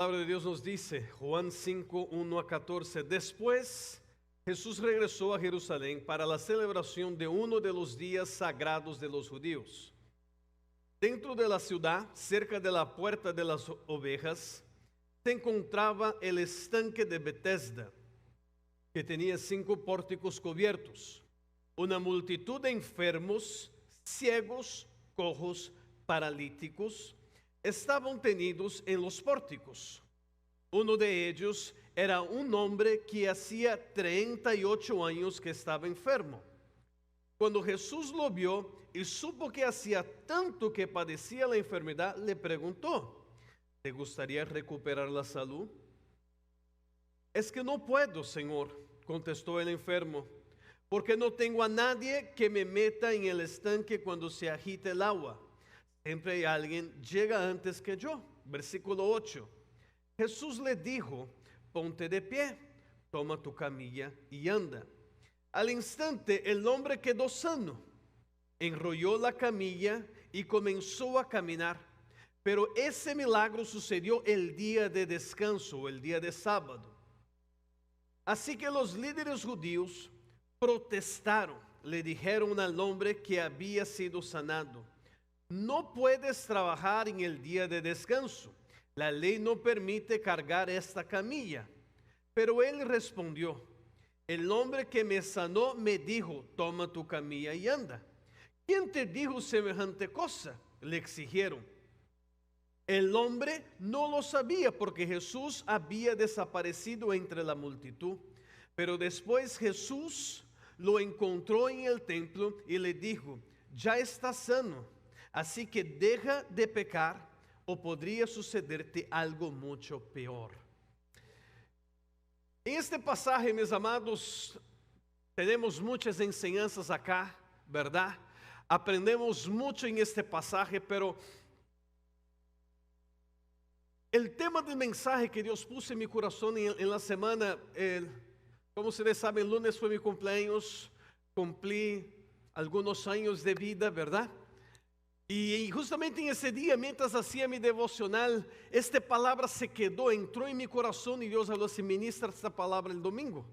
La palabra de Dios nos dice, Juan 5, 1 a 14, después Jesús regresó a Jerusalén para la celebración de uno de los días sagrados de los judíos. Dentro de la ciudad, cerca de la puerta de las ovejas, se encontraba el estanque de Betesda, que tenía 5 pórticos cubiertos. Una multitud de enfermos, ciegos, cojos, paralíticos, estaban tendidos en los pórticos. Uno de ellos era un hombre que hacía 38 años que estaba enfermo. Cuando Jesús lo vio y supo que hacía tanto que padecía la enfermedad, le preguntó, ¿te gustaría recuperar la salud? Es que no puedo, Señor, contestó el enfermo, porque no tengo a nadie que me meta en el estanque cuando se agite el agua. Siempre alguien llega antes que yo. Versículo 8. Jesús le dijo, ponte de pie, toma tu camilla y anda. Al instante el hombre quedó sano, enrolló la camilla y comenzó a caminar. Pero ese milagro sucedió el día de descanso, el día de sábado. Así que los líderes judíos protestaron, le dijeron al hombre que había sido sanado, no puedes trabajar en el día de descanso. La ley no permite cargar esta camilla. Pero él respondió, el hombre que me sanó me dijo, toma tu camilla y anda. ¿Quién te dijo semejante cosa? Le exigieron. El hombre no lo sabía porque Jesús había desaparecido entre la multitud. Pero después Jesús lo encontró en el templo y le dijo, ya estás sano. Así que deja de pecar o podría sucederte algo mucho peor. En este pasaje, mis amados, tenemos muchas enseñanzas acá, ¿verdad? Aprendemos mucho en este pasaje, pero el tema del mensaje que Dios puso en mi corazón en la semana, como ustedes saben, el lunes fue mi cumpleaños, cumplí algunos años de vida, ¿verdad? Y justamente en ese día, mientras hacía mi devocional, esta palabra se quedó, entró en mi corazón y Dios habló así, ministra esta palabra el domingo.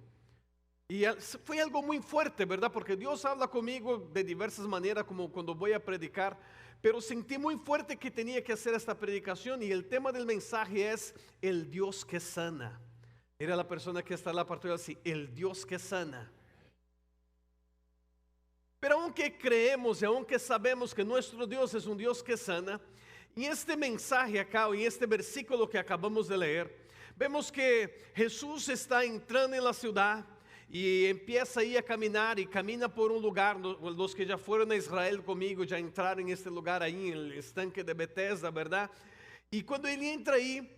Y fue algo muy fuerte, ¿verdad? Porque Dios habla conmigo de diversas maneras, como cuando voy a predicar, pero sentí muy fuerte que tenía que hacer esta predicación y el tema del mensaje es el Dios que sana. Era la persona que está en la parte de así, el Dios que sana. Pero aunque creemos y aunque sabemos que nuestro Dios es un Dios que sana, en este mensaje acá, en este versículo que acabamos de leer, vemos que Jesús está entrando en la ciudad y empieza ahí a caminar y camina por un lugar. Los que ya fueron a Israel conmigo ya entraron en este lugar ahí, en el estanque de Betesda, ¿verdad? Y cuando él entra ahí,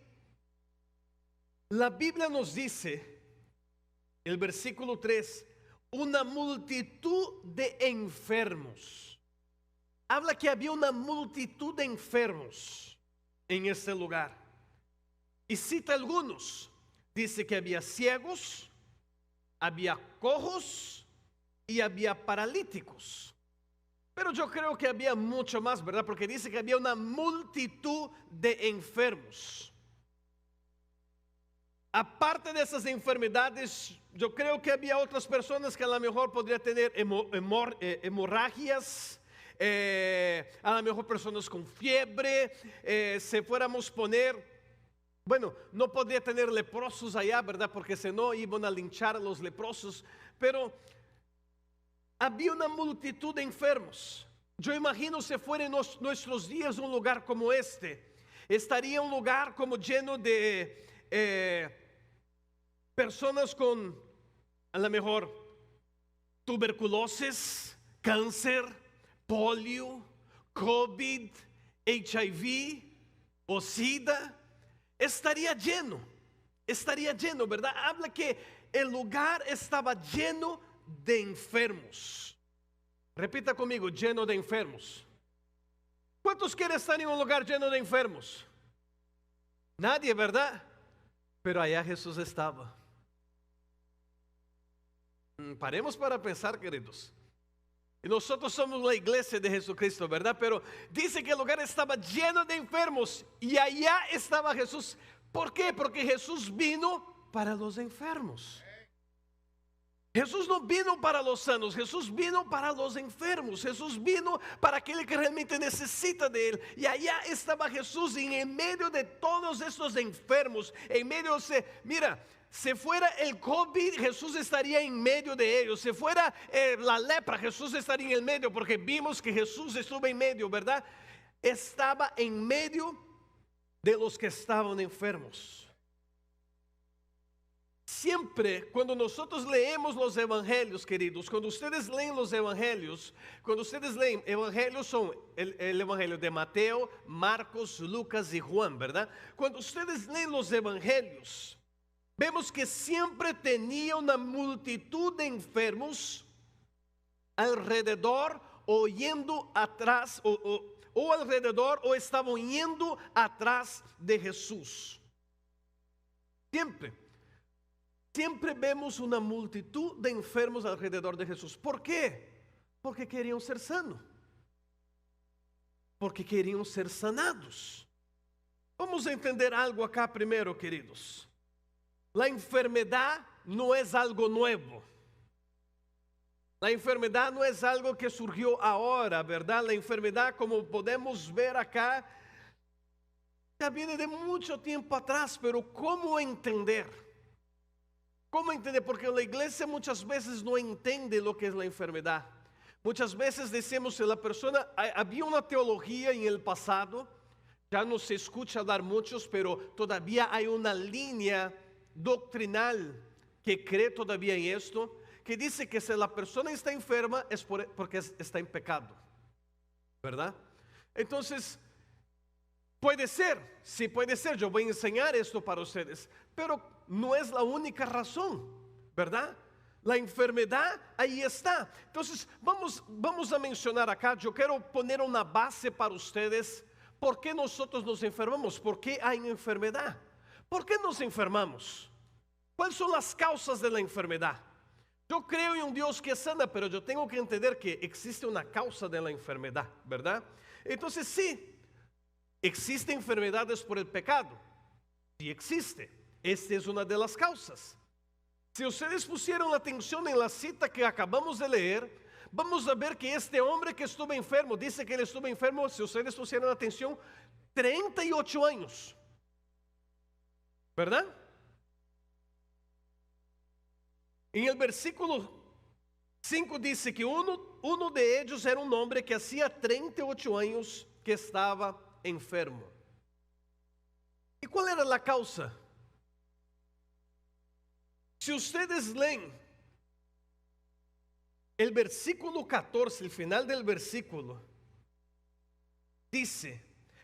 la Biblia nos dice, el versículo 3, una multitud de enfermos. Habla que había una multitud de enfermos en este lugar. Y cita algunos. Dice que había ciegos, había cojos y había paralíticos. Pero yo creo que había mucho más, ¿verdad? Porque dice que había una multitud de enfermos. Aparte de esas enfermedades, yo creo que había otras personas que a lo mejor podrían tener hemorragias, a lo mejor personas con fiebre, si fuéramos poner, bueno, no podría tener leprosos allá, ¿verdad? Porque si no iban a linchar a los leprosos, pero había una multitud de enfermos. Yo imagino si fuera en nuestros días un lugar como este, estaría un lugar como lleno de personas con a lo mejor tuberculosis, cáncer, polio, COVID, HIV o SIDA. Estaría lleno, ¿verdad? Habla que el lugar estaba lleno de enfermos. Repita conmigo, lleno de enfermos. ¿Cuántos quieren estar en un lugar lleno de enfermos? Nadie, ¿verdad? Pero allá Jesús estaba. Paremos para pensar, queridos. Y nosotros somos la iglesia de Jesucristo, ¿verdad? Pero dice que el lugar estaba lleno de enfermos y allá estaba Jesús ¿Por qué? Porque Jesús vino para los enfermos. Jesús no vino para los sanos, Jesús vino para los enfermos, Jesús vino para aquel que realmente necesita de Él. Y allá estaba Jesús en medio de todos estos enfermos, en medio de, mira, si fuera el COVID, Jesús estaría en medio de ellos. Si fuera la lepra, Jesús estaría en el medio, porque vimos que Jesús estuvo en medio, ¿verdad? Estaba en medio de los que estaban enfermos. Siempre cuando nosotros leemos los evangelios, queridos, cuando ustedes leen los evangelios, cuando ustedes leen, evangelios son el evangelio de Mateo, Marcos, Lucas y Juan, ¿verdad? Cuando ustedes leen los evangelios, vemos que siempre tenía una multitud de enfermos alrededor o yendo atrás, o alrededor o estaban yendo atrás de Jesús. Siempre vemos una multitud de enfermos alrededor de Jesús. ¿Por qué? Porque querían ser sanos. Porque querían ser sanados. Vamos a entender algo acá primero, queridos. La enfermedad no es algo nuevo. La enfermedad no es algo que surgió ahora, ¿verdad? La enfermedad, como podemos ver acá, ya viene de mucho tiempo atrás, pero ¿cómo entender? ¿Cómo entender? Porque la iglesia muchas veces no entiende lo que es la enfermedad. Muchas veces decimos que la persona, había una teología en el pasado, ya no se escucha hablar muchos, pero todavía hay una línea doctrinal que cree todavía en esto, que dice que si la persona está enferma es porque está en pecado, ¿verdad? Entonces, puede ser, sí puede ser, yo voy a enseñar esto para ustedes, pero no es la única razón, ¿verdad? La enfermedad ahí está. Entonces, vamos a mencionar acá, yo quiero poner una base para ustedes. ¿Por qué nosotros nos enfermamos? ¿Por qué hay enfermedad? ¿Por qué nos enfermamos? ¿Cuáles son las causas de la enfermedad? Yo creo en un Dios que sana, pero yo tengo que entender que existe una causa de la enfermedad, ¿verdad? Entonces, sí, existen enfermedades por el pecado. Sí existe. Esta es una de las causas. Si ustedes pusieron atención en la cita que acabamos de leer, vamos a ver que este hombre que estuvo enfermo, dice que él estuvo enfermo, si ustedes pusieron atención, 38 años. ¿Verdad? En el versículo 5 dice que uno de ellos era un hombre que hacía 38 años que estaba enfermo. ¿Y cuál era la causa? Si ustedes leen el versículo 14, el final del versículo, dice,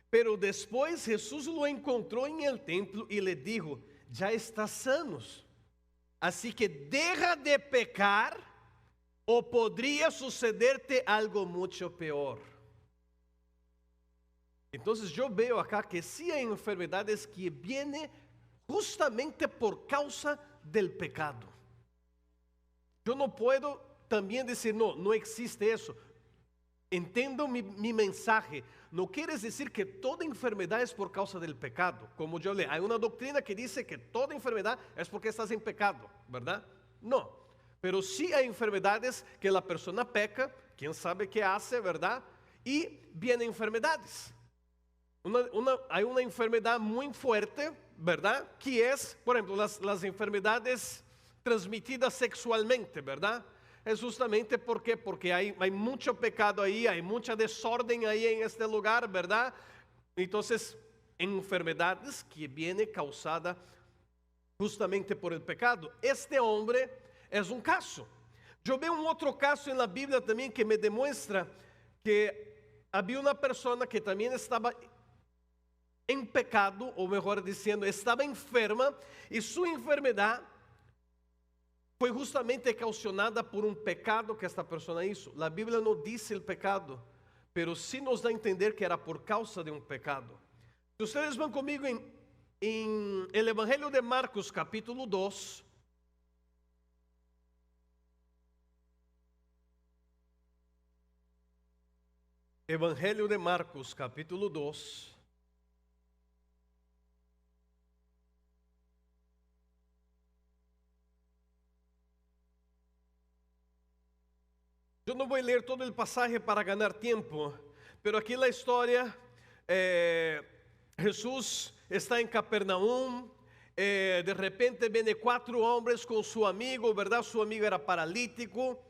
pero después Jesús lo encontró en el templo y le dijo, ya estás sanos, así que deja de pecar o podría sucederte algo mucho peor. Entonces yo veo acá que sí hay enfermedades que vienen justamente por causa del pecado. Yo no puedo también decir, no existe eso. Entiendo mi mensaje. No quiere decir que toda enfermedad es por causa del pecado. Como yo leo, hay una doctrina que dice que toda enfermedad es porque estás en pecado, ¿verdad? No. Pero sí hay enfermedades que la persona peca, quién sabe qué hace, ¿verdad? Y vienen enfermedades. Hay una enfermedad muy fuerte, ¿verdad? Que es, por ejemplo, las enfermedades transmitidas sexualmente, ¿verdad? Es justamente porque hay mucho pecado ahí, hay mucha desorden ahí en este lugar, ¿verdad? Entonces, enfermedades que vienen causadas justamente por el pecado. Este hombre es un caso. Yo veo un otro caso en la Biblia también que me demuestra que había una persona que también estaba en pecado, o mejor diciendo, estaba enferma, y su enfermedad fue justamente causada por un pecado que esta persona hizo. La Biblia no dice el pecado, pero sí nos da a entender que era por causa de un pecado. Si ustedes van conmigo en el Evangelio de Marcos, capítulo 2. Evangelio de Marcos, capítulo 2. Yo no voy a leer todo el pasaje para ganar tiempo, pero aquí la historia, Jesús está en Capernaum, de repente vienen 4 hombres con su amigo, ¿verdad? Su amigo era paralítico.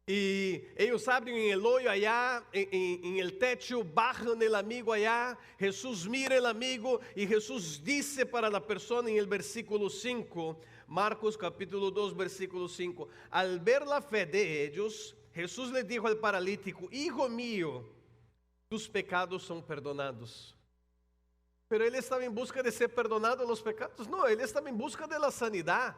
Y ellos abren el hoyo allá, en el techo, bajan el amigo allá. Jesús mira el amigo y Jesús dice para la persona en el versículo 5, Marcos capítulo 2, versículo 5. Al ver la fe de ellos, Jesús le dijo al paralítico: hijo mío, tus pecados son perdonados. Pero él estaba en busca de ser perdonado de los pecados. No, él estaba en busca de la sanidad.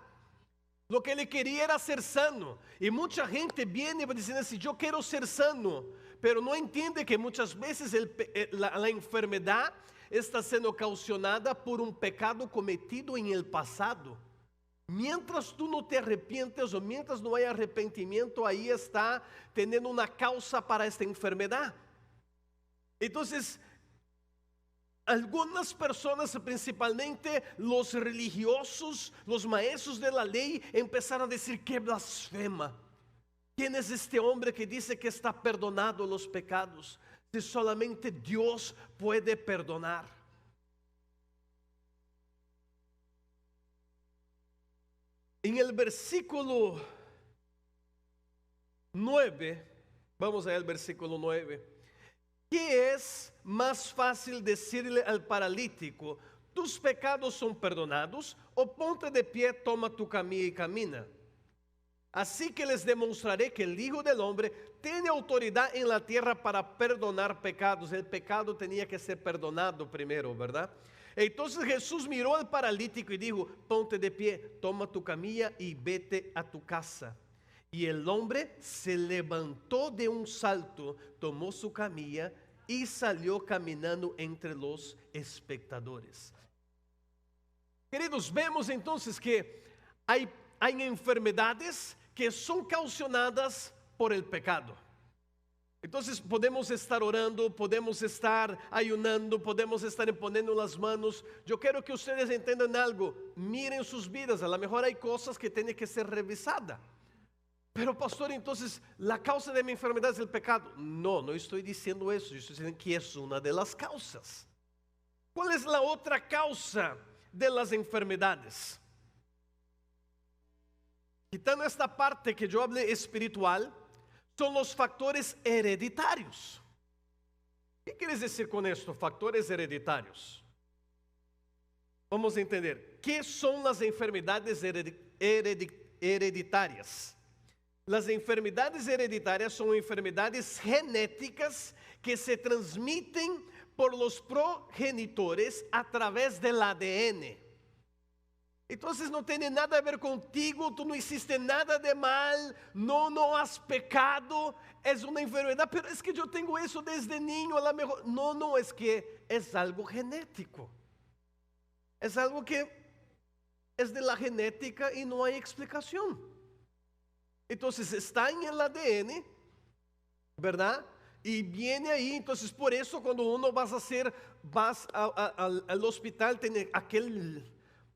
Lo que ele queria era ser sano. E muita gente viene dizendo assim: eu quero ser sano, pero não entende que muitas vezes a enfermidade está sendo causada por um pecado cometido em el passado. Mientras tu não te arrepientes ou mientras não há arrependimento, aí está tendo uma causa para esta enfermidade. Então, algunas personas, principalmente los religiosos, los maestros de la ley, empezaron a decir: que blasfema. ¿Quién es este hombre que dice que está perdonado los pecados? Si solamente Dios puede perdonar. En el versículo 9, vamos al versículo 9. ¿Qué es más fácil decirle al paralítico: tus pecados son perdonados? O ponte de pie, toma tu camilla y camina. Así que les demostraré que el Hijo del Hombre tiene autoridad en la tierra para perdonar pecados. El pecado tenía que ser perdonado primero, ¿verdad? Entonces Jesús miró al paralítico y dijo: ponte de pie, toma tu camilla y vete a tu casa. Y el hombre se levantó de un salto, tomó su camilla y salió caminando entre los espectadores. Queridos, vemos entonces que hay enfermedades que son causadas por el pecado. Entonces podemos estar orando, podemos estar ayunando, podemos estar poniendo las manos. Yo quiero que ustedes entiendan algo. Miren sus vidas, a lo mejor hay cosas que tienen que ser revisadas. Pero pastor, entonces la causa de mi enfermedad es el pecado. No, no estoy diciendo eso, yo estoy diciendo que es una de las causas. ¿Cuál es la otra causa de las enfermedades? Quitando esta parte que yo hablé espiritual, son los factores hereditarios. ¿Qué quieres decir con esto? Factores hereditarios. Vamos a entender. ¿Qué son las enfermedades hereditarias? Las enfermedades hereditarias son enfermedades genéticas que se transmiten por los progenitores a través del ADN. Entonces no tiene nada a ver contigo, tú no hiciste nada de mal, no has pecado, es una enfermedad, pero es que yo tengo eso desde niño, a lo mejor. No, es que es algo genético. Es algo que es de la genética y no hay explicación. Entonces está en el ADN, ¿verdad? Y viene ahí. Entonces por eso cuando uno vas al hospital, tiene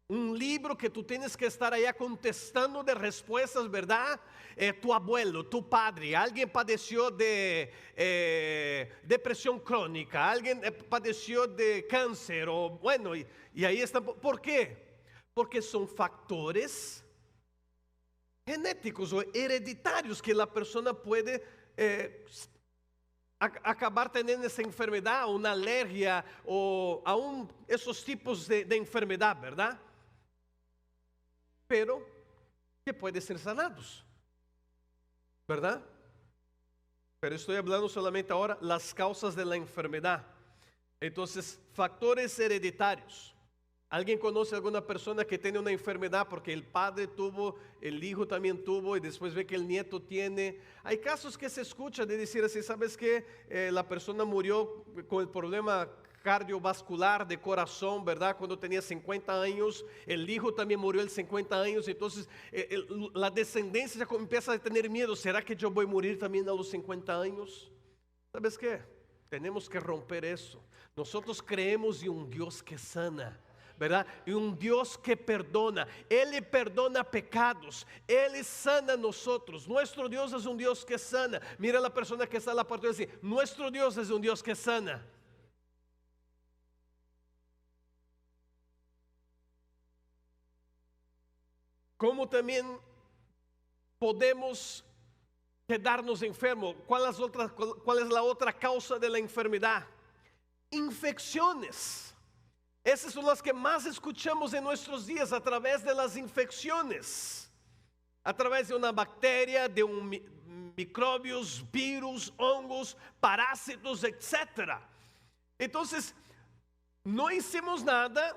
un libro que tú tienes que estar allá contestando de respuestas, ¿verdad? Tu abuelo, tu padre, alguien padeció de depresión crónica, alguien padeció de cáncer, o bueno, y ahí está. ¿Por qué? Porque son factores genéticos o hereditarios que la persona puede acabar teniendo esa enfermedad, una alergia o aún esos tipos de enfermedad, ¿verdad? Pero que pueden ser sanados, ¿verdad? Pero estoy hablando solamente ahora las causas de la enfermedad. Entonces, factores hereditarios. ¿Alguien conoce alguna persona que tiene una enfermedad porque el padre tuvo, el hijo también tuvo y después ve que el nieto tiene? Hay casos que se escucha de decir así: ¿sabes qué? La persona murió con el problema cardiovascular de corazón, ¿verdad? Cuando tenía 50 años, el hijo también murió a los 50 años, entonces la descendencia ya empieza a tener miedo: ¿será que yo voy a morir también a los 50 años? ¿Sabes qué? Tenemos que romper eso. Nosotros creemos en un Dios que sana. ¿verdad? Y un Dios que perdona. Él perdona pecados. Él sana a nosotros. Nuestro Dios es un Dios que sana. Mira a la persona que está a la parte de decir, nuestro Dios es un Dios que sana. ¿Cómo también podemos quedarnos enfermos? ¿Cuál es la otra causa de la enfermedad? Infecciones. Esas son las que más escuchamos en nuestros días, a través de las infecciones, a través de una bacteria, de microbios, virus, hongos, parásitos, etc. Entonces, no hicimos nada,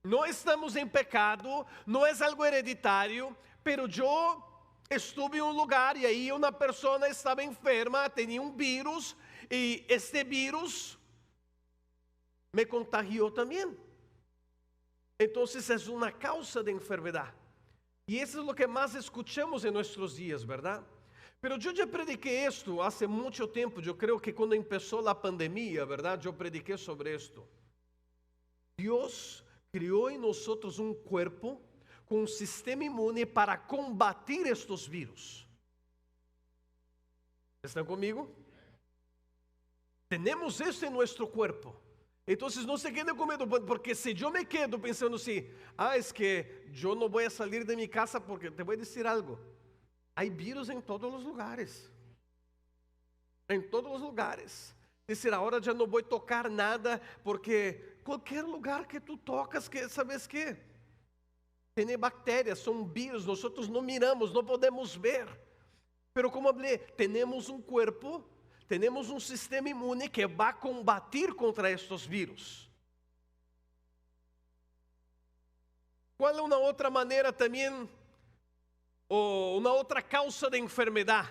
no estamos en pecado, no es algo hereditario, pero yo estuve en un lugar y ahí una persona estaba enferma, tenía un virus, y este virus me contagió también. Entonces es una causa de enfermedad. Y eso es lo que más escuchamos en nuestros días, ¿verdad? Pero yo ya prediqué esto hace mucho tiempo. Yo creo que cuando empezó la pandemia, ¿verdad? Yo prediqué sobre esto. Dios creó en nosotros un cuerpo con un sistema inmune para combatir estos virus. ¿Están conmigo? Tenemos esto en nuestro cuerpo. Entonces no se queden con miedo, porque si yo me quedo pensando así, es que yo no voy a salir de mi casa, porque te voy a decir algo, hay virus en todos los lugares, en todos los lugares. Decir, ahora ya no voy a tocar nada, porque cualquier lugar que tú tocas, que ¿sabes qué? Tiene bacterias, son virus, nosotros no miramos, no podemos ver. Pero como hablé, tenemos un cuerpo, tenemos un sistema inmune que va a combatir contra estos virus. ¿Cuál es una otra manera también, o una otra causa de enfermedad?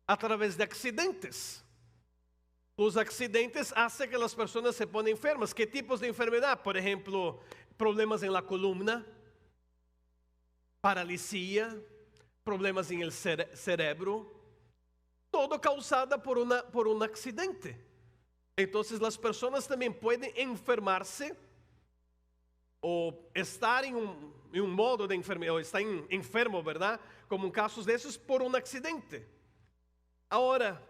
A través de accidentes. Los accidentes hacen que las personas se ponen enfermas. ¿Qué tipos de enfermedad? Por ejemplo, problemas en la columna, paralisia, problemas en el cerebro. Todo causado por un accidente. Entonces las personas también pueden enfermarse o estar en un modo de enfermedad, o estar enfermo, ¿verdad? Como en casos de esos, por un accidente. Ahora,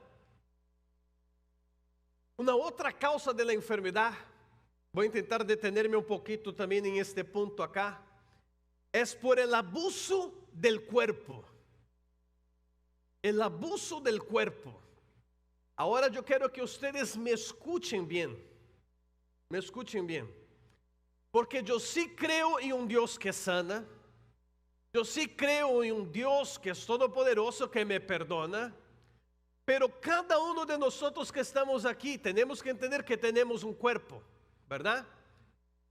una otra causa de la enfermedad, voy a intentar detenerme un poquito también en este punto acá, es por el abuso del cuerpo. El abuso del cuerpo. Ahora yo quiero que ustedes me escuchen bien. Me escuchen bien. Porque yo sí creo en un Dios que sana. Yo sí creo en un Dios que es todopoderoso, que me perdona. Pero cada uno de nosotros que estamos aquí tenemos que entender que tenemos un cuerpo, ¿verdad?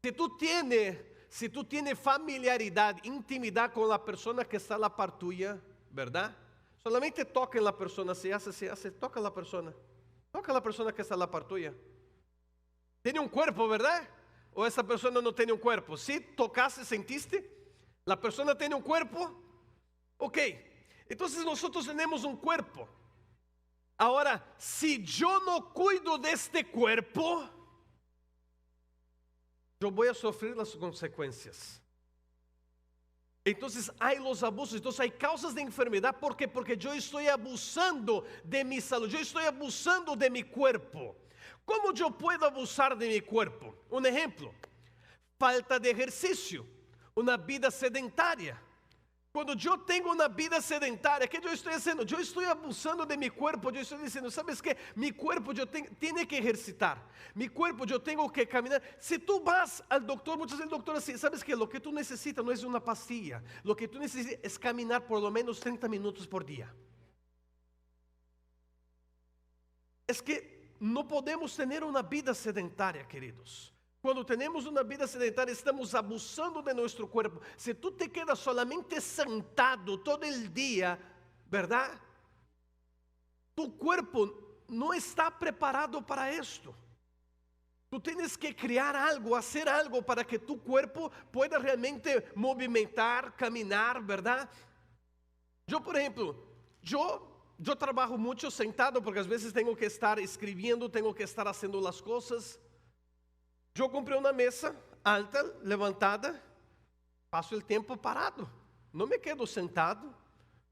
Si tú tienes familiaridad, intimidad con la persona que está a la par tuya, ¿verdad? Solamente toca en la persona, se hace, toca a la persona. Toca a la persona que está a la par tuya. Tiene un cuerpo, ¿verdad? O esa persona no tiene un cuerpo. Si tocaste, sentiste, la persona tiene un cuerpo. Ok, entonces nosotros tenemos un cuerpo. Ahora, si yo no cuido de este cuerpo, yo voy a sufrir las consecuencias. Entonces hay los abusos, entonces hay causas de enfermedad. ¿Por qué? Porque yo estoy abusando de mi salud, yo estoy abusando de mi cuerpo. ¿Cómo yo puedo abusar de mi cuerpo? Un ejemplo, falta de ejercicio, una vida sedentaria. Cuando yo tengo una vida sedentaria, ¿qué yo estoy haciendo? Yo estoy abusando de mi cuerpo. Yo estoy diciendo, ¿sabes qué? Mi cuerpo tiene que ejercitar. Mi cuerpo yo tengo que caminar. Si tú vas al doctor, muchas veces el doctor dice, ¿sabes qué? Lo que tú necesitas no es una pastilla. Lo que tú necesitas es caminar por lo menos 30 minutos por día. Es que no podemos tener una vida sedentaria, queridos. Cuando tenemos una vida sedentaria, estamos abusando de nuestro cuerpo. Si tú te quedas solamente sentado todo el día, ¿verdad? Tu cuerpo no está preparado para esto. Tú tienes que crear algo, hacer algo para que tu cuerpo pueda realmente movimentar, caminar, ¿verdad? Yo, por ejemplo, yo trabajo mucho sentado porque a veces tengo que estar escribiendo, tengo que estar haciendo las cosas. Yo comprei uma mesa alta, levantada, passo o tempo parado. Não me quedo sentado.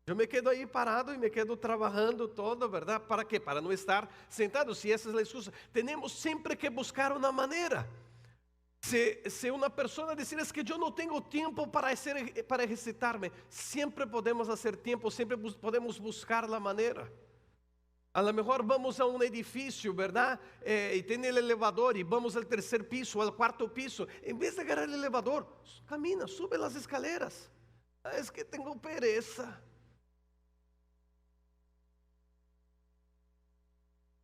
Eu me quedo aí parado e me quedo trabalhando todo, ¿verdad? ¿Para quê? Para não estar sentado. Se essa é a excusa, temos sempre que buscar uma maneira. Se uma pessoa disser que eu não tenho tempo para exercitar-me, sempre podemos fazer tempo, sempre podemos buscar a maneira. A lo mejor vamos a um edifício, ¿verdad? E tem o elevador e vamos ao terceiro piso, ao quarto piso. Em vez de agarrar o elevador, camina, sube as escaleras. É que tenho pereza.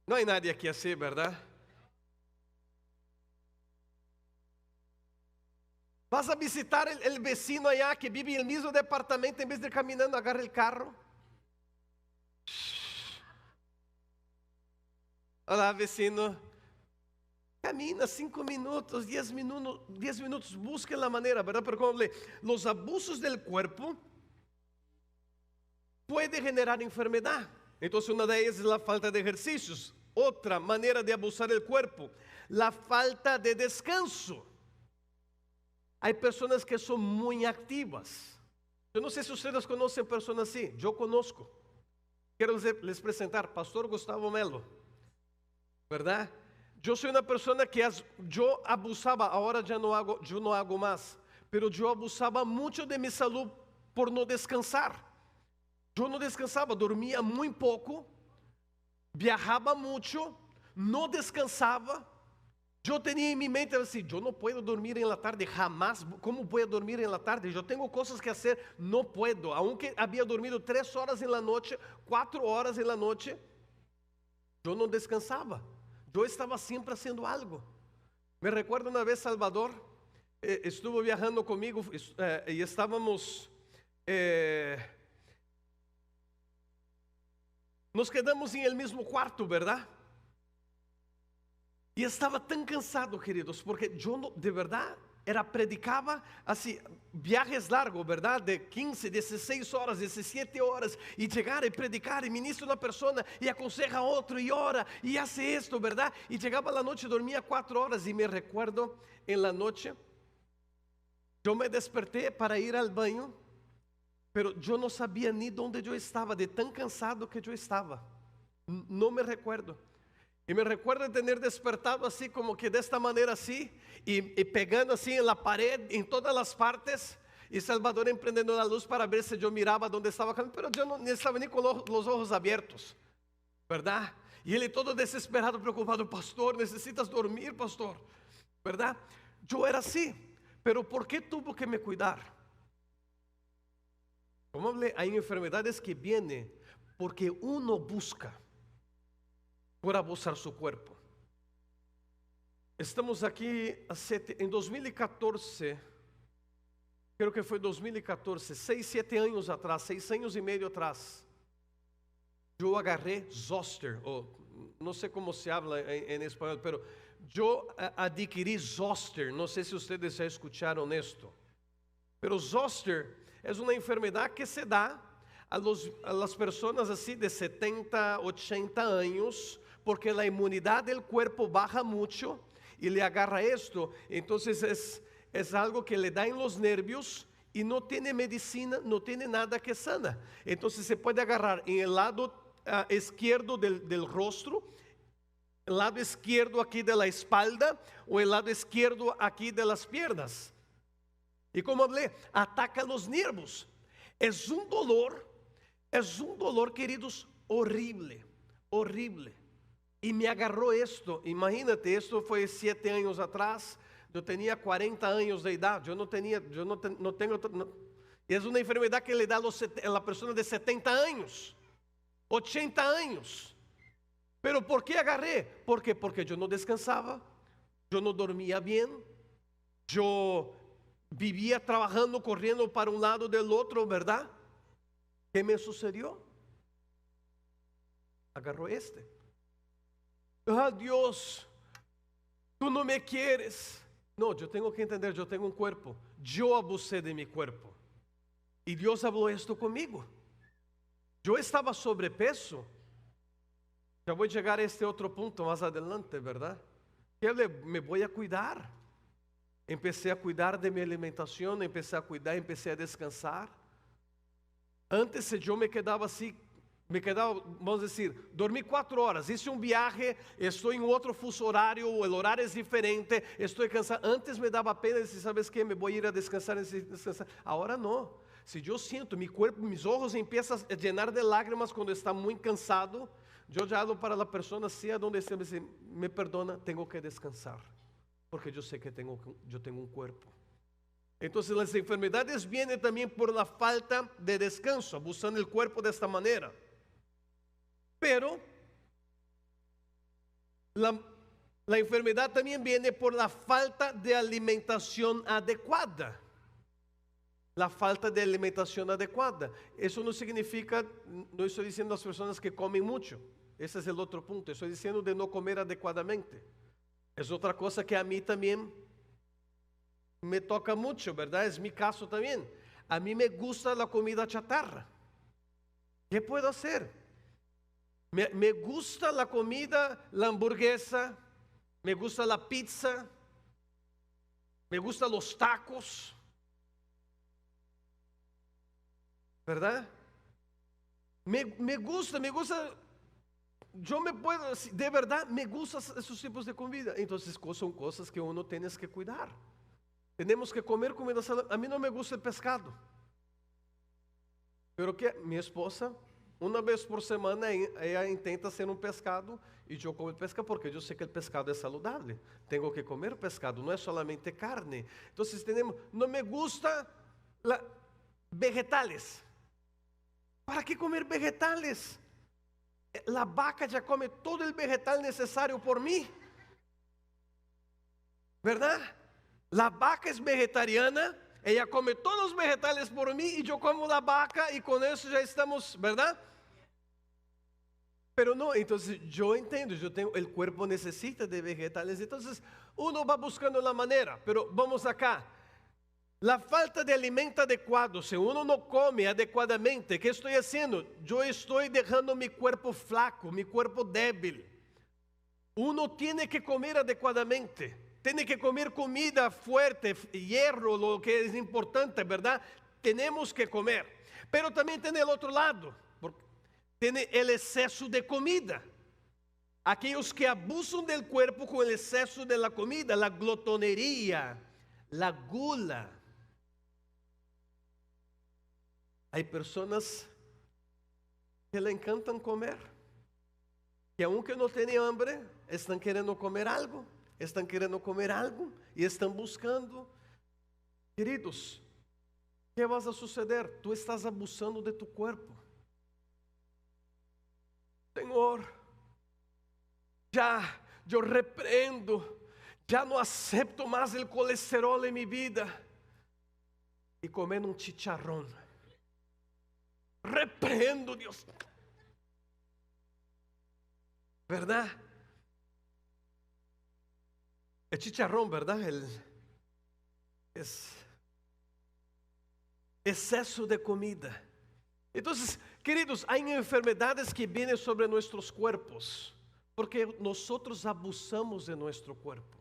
Não há nadie aqui assim, ¿verdad? Vas a visitar el vecino allá que vive en el mismo departamento, en vez de caminando, agarra el carro. Olá, vecino. Camina 5 minutos, 10 minutos, busque la manera, ¿verdad? Pero como le, los abusos del cuerpo pueden generar enfermedad. Entonces una de ellas es la falta de ejercicios. Otra manera de abusar del cuerpo, la falta de descanso. Hay personas que son muy activas. Yo no sé si ustedes conocen personas así. Yo conozco. Quiero les presentar, Pastor Gustavo Melo, ¿verdad? Yo soy una persona que yo abusaba, ahora ya no hago, yo no hago más, pero yo abusaba mucho de mi salud por no descansar. Yo no descansaba, dormía muy poco, viajaba mucho, no descansaba. Yo tenía en mi mente así, yo no puedo dormir en la tarde, jamás. ¿Cómo voy a dormir en la tarde? Yo tengo cosas que hacer, no puedo. Aunque había dormido 3 horas en la noche, 4 horas en la noche, yo no descansaba. Yo estaba siempre haciendo algo. Me recuerdo una vez Salvador, estuvo viajando conmigo y estábamos, nos quedamos en el mismo cuarto, ¿verdad? E estava tão cansado, queridos, porque eu, de verdade, predicava assim, viajes largos, verdade, de 15, 16 horas, 17 horas, e chegar e predicar, e ministra uma pessoa, e aconseja a outro, e ora, e hace isto, verdade, e chegava na noite, dormia 4 horas, e me recuerdo, em la noite, eu me despertei para ir ao banho, pero eu não sabia nem onde eu estava, de tão cansado que eu estava, não me recuerdo. E me recuerdo de ter despertado assim, como que desta maneira assim, e pegando assim na parede, em todas as partes, e Salvador empreendendo a luz para ver se eu mirava onde estava caminhando, mas eu não estava nem com os olhos abertos, verdade? E ele todo desesperado, preocupado, pastor, necessitas dormir, pastor, verdade? Eu era assim, pero ¿por qué tuvo que me cuidar? Como hablé, hay enfermedades que vienen porque uno busca por abusar su cuerpo. Estamos aqui em 2014, creo que foi 2014, 6, 7 anos atrás, 6 anos e meio atrás, eu agarrei Zoster, ou não sei como se habla em espanhol, pero eu adquiri Zoster, não sei se vocês já escutaram esto, pero Zoster é uma enfermidade que se dá a las personas así de 70, 80 anos, porque la inmunidad del cuerpo baja mucho y le agarra esto. Entonces es algo que le da en los nervios y no tiene medicina, no tiene nada que sana. Entonces se puede agarrar en el lado izquierdo del rostro, el lado izquierdo aquí de la espalda o el lado izquierdo aquí de las piernas. Y como hablé, ataca los nervios. Es un dolor, queridos, horrible, horrible. E me agarrou esto, imagínate, esto foi 7 anos atrás, eu tinha 40 anos de idade, eu não tenho, é uma enfermidade que le dá a pessoa de 70 anos, 80 anos, pero ¿por que agarrei? Porque eu não descansava, eu não dormia bem, eu vivia trabalhando, correndo para um lado do outro, verdade? ¿Qué me sucedió? Agarrou este. Ah, Dios, tú no me quieres. No, yo tengo que entender, yo tengo un cuerpo. Yo abusé de mi cuerpo. Y Dios habló esto conmigo. Yo estaba sobrepeso. Ya voy a llegar a este otro punto más adelante, ¿verdad? Que me voy a cuidar. empecé a cuidar de mi alimentación, empecé a cuidar, empecé a descansar. Antes yo me quedaba así, vamos a decir, dormí 4 horas, hice un viaje, estoy en otro fuso horario, el horario es diferente, estoy cansado. Antes me daba pena decir, ¿sabes qué? Me voy a ir a descansar, descansar. Ahora no. Si yo siento mi cuerpo, mis ojos empiezan a llenar de lágrimas cuando está muy cansado, yo ya hablo para la persona, sea donde esté, me perdona, tengo que descansar, porque yo sé que yo tengo un cuerpo. Entonces las enfermedades vienen también por la falta de descanso, abusando el cuerpo de esta manera. Pero la enfermedad también viene por la falta de alimentación adecuada. La falta de alimentación adecuada. Eso no significa, no estoy diciendo a las personas que comen mucho. Ese es el otro punto. Estoy diciendo de no comer adecuadamente. Es otra cosa que a mí también me toca mucho, ¿verdad? Es mi caso también. A mí me gusta la comida chatarra. ¿Qué puedo hacer? Me gusta la comida, la hamburguesa, me gusta la pizza, me gustan los tacos, ¿verdad? Me gusta, yo me puedo, de verdad, me gustan esos tipos de comida. Entonces son cosas que uno tiene que cuidar. Tenemos que comer comida saludable. A mí no me gusta el pescado. Pero que mi esposa, una vez por semana, ella intenta hacer un pescado y yo como el pescado porque yo sé que el pescado es saludable. Tengo que comer pescado, no es solamente carne. Entonces no me gusta vegetales. ¿Para qué comer vegetales? La vaca ya come todo el vegetal necesario por mí. ¿Verdad? La vaca es vegetariana, ella come todos los vegetales por mí y yo como la vaca y con eso ya estamos, ¿verdad? Pero no, entonces yo entiendo, el cuerpo necesita de vegetales, entonces uno va buscando la manera, pero vamos acá. La falta de alimento adecuado, si uno no come adecuadamente, ¿qué estoy haciendo? Yo estoy dejando mi cuerpo flaco, mi cuerpo débil. Uno tiene que comer adecuadamente. Tiene que comer comida fuerte, hierro, lo que es importante, ¿verdad? Tenemos que comer. Pero también tiene el otro lado, tiene el exceso de comida. Aquellos que abusan del cuerpo con el exceso de la comida, la glotonería, la gula. Hay personas que le encantan comer, que aunque no tienen hambre, están queriendo comer algo. Están queriendo comer algo y están buscando. Queridos, ¿qué va a suceder? Tú estás abusando de tu cuerpo. Señor, ya yo reprendo, ya no acepto más el colesterol en mi vida. Y comiendo un chicharrón. Reprendo, Dios. ¿Verdad? El chicharrón, ¿verdad? Es exceso de comida. Entonces, queridos, hay enfermedades que vienen sobre nuestros cuerpos porque nosotros abusamos de nuestro cuerpo.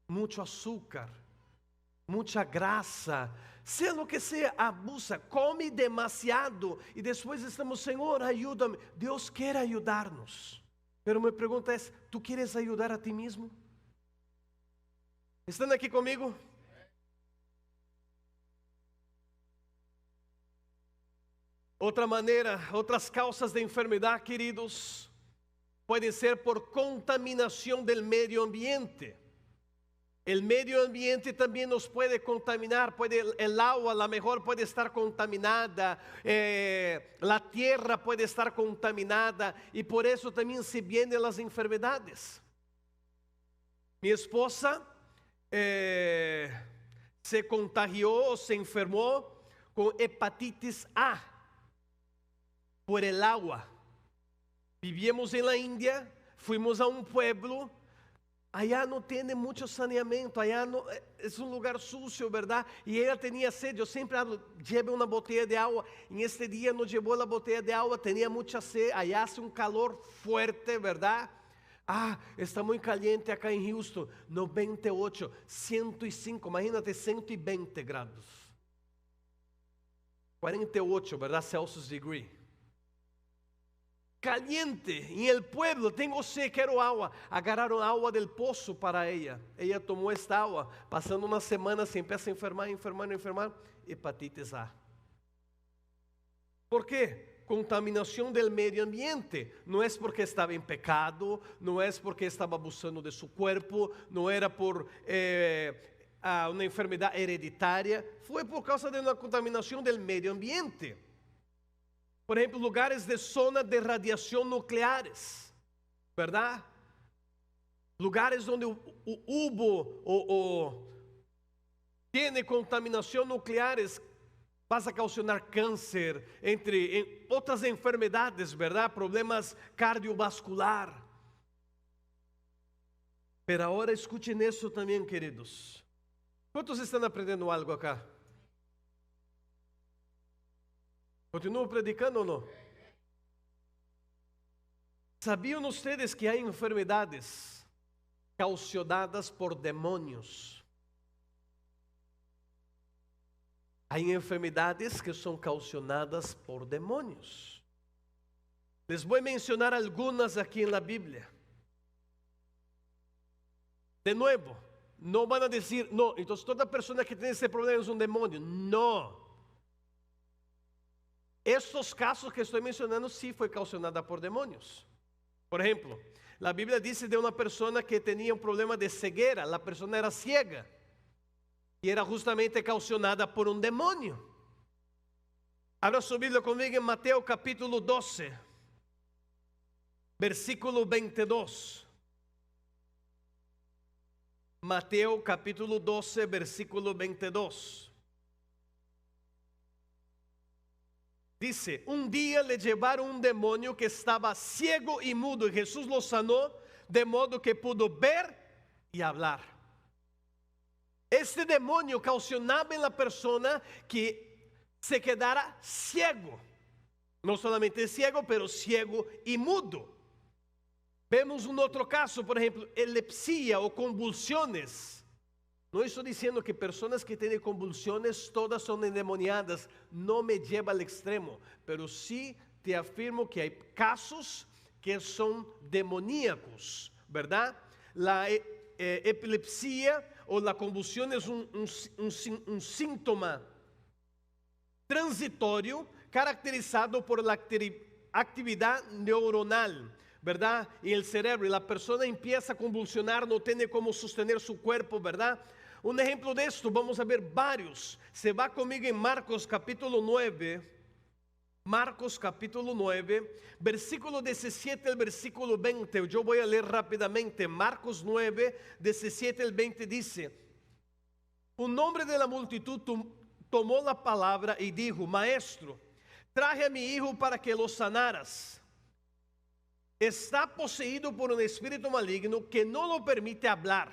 Mucho azúcar, mucha grasa, sea lo que sea, abusa, come demasiado y después estamos, Señor, ayúdame. Dios quiere ayudarnos. Pero mi pregunta es, ¿tú quieres ayudar a ti mismo? ¿Están aquí conmigo? Otra manera, otras causas de enfermedad, queridos, pueden ser por contaminación del medio ambiente. El medio ambiente también nos puede contaminar, el agua a lo mejor puede estar contaminada, la tierra puede estar contaminada y por eso también se vienen las enfermedades. Mi esposa se contagió, se enfermó con hepatitis A por el agua. Vivíamos en la India, fuimos a un pueblo, allá no tiene mucho saneamiento, allá no, es un lugar sucio, ¿verdad? Y ella tenía sed, yo siempre hablo, lleve una botella de agua. En este día no llevó la botella de agua, tenía mucha sed, allá hace un calor fuerte, ¿verdad? Ah, está muy caliente acá en Houston. 98, 105, imagínate 120 grados. 48, ¿verdad? Celsius degree. Caliente, en el pueblo, tengo sed, quiero agua. Agarraron agua del pozo para ella. Ella tomó esta agua, pasando unas semanas se empieza a enfermar, hepatitis A. ¿Por qué? Contaminación del medio ambiente. No es porque estaba en pecado, no es porque estaba abusando de su cuerpo, no era por una enfermedad hereditaria, fue por causa de una contaminación del medio ambiente. Por ejemplo, lugares de zona de radiación nucleares, ¿verdad? Lugares donde hubo o tiene contaminación nucleares, vas a causar cáncer, entre otras enfermedades, ¿verdad? Problemas cardiovascular. Pero ahora escuchen eso también, queridos. ¿Cuántos están aprendiendo algo acá? ¿Continúo predicando o no? ¿Sabían ustedes que hay enfermedades causadas por demonios? Hay enfermedades que son causadas por demonios. Les voy a mencionar algunas aquí en la Biblia. De nuevo, no van a decir, no, entonces toda persona que tiene ese problema es un demonio. No. Estos casos que estoy mencionando sí fue causada por demonios. Por ejemplo, la Biblia dice de una persona que tenía un problema de ceguera. La persona era ciega. Y era justamente causada por un demonio. Abra su Biblia conmigo en Mateo capítulo 12, versículo 22. Mateo capítulo 12, versículo 22. Dice, un día le llevaron un demonio que estaba ciego y mudo, y Jesús lo sanó de modo que pudo ver y hablar. Este demonio ocasionaba en la persona que se quedara ciego. No solamente ciego, pero ciego y mudo. Vemos un otro caso, por ejemplo, epilepsia o convulsiones. No estoy diciendo que personas que tienen convulsiones todas son endemoniadas. No me lleva al extremo. Pero sí te afirmo que hay casos que son demoníacos, ¿verdad? La epilepsia o la convulsión es un síntoma transitorio caracterizado por la actividad neuronal, ¿verdad? En el cerebro, y la persona empieza a convulsionar, no tiene cómo sostener su cuerpo, ¿verdad? Un ejemplo de esto, vamos a ver varios. Se va conmigo en Marcos capítulo 9. Marcos capítulo 9, versículo 17 al versículo 20. Yo voy a leer rápidamente. Marcos 9, 17 al 20 dice: un hombre de la multitud tomó la palabra y dijo: Maestro, traje a mi hijo para que lo sanaras. Está poseído por un espíritu maligno que no lo permite hablar.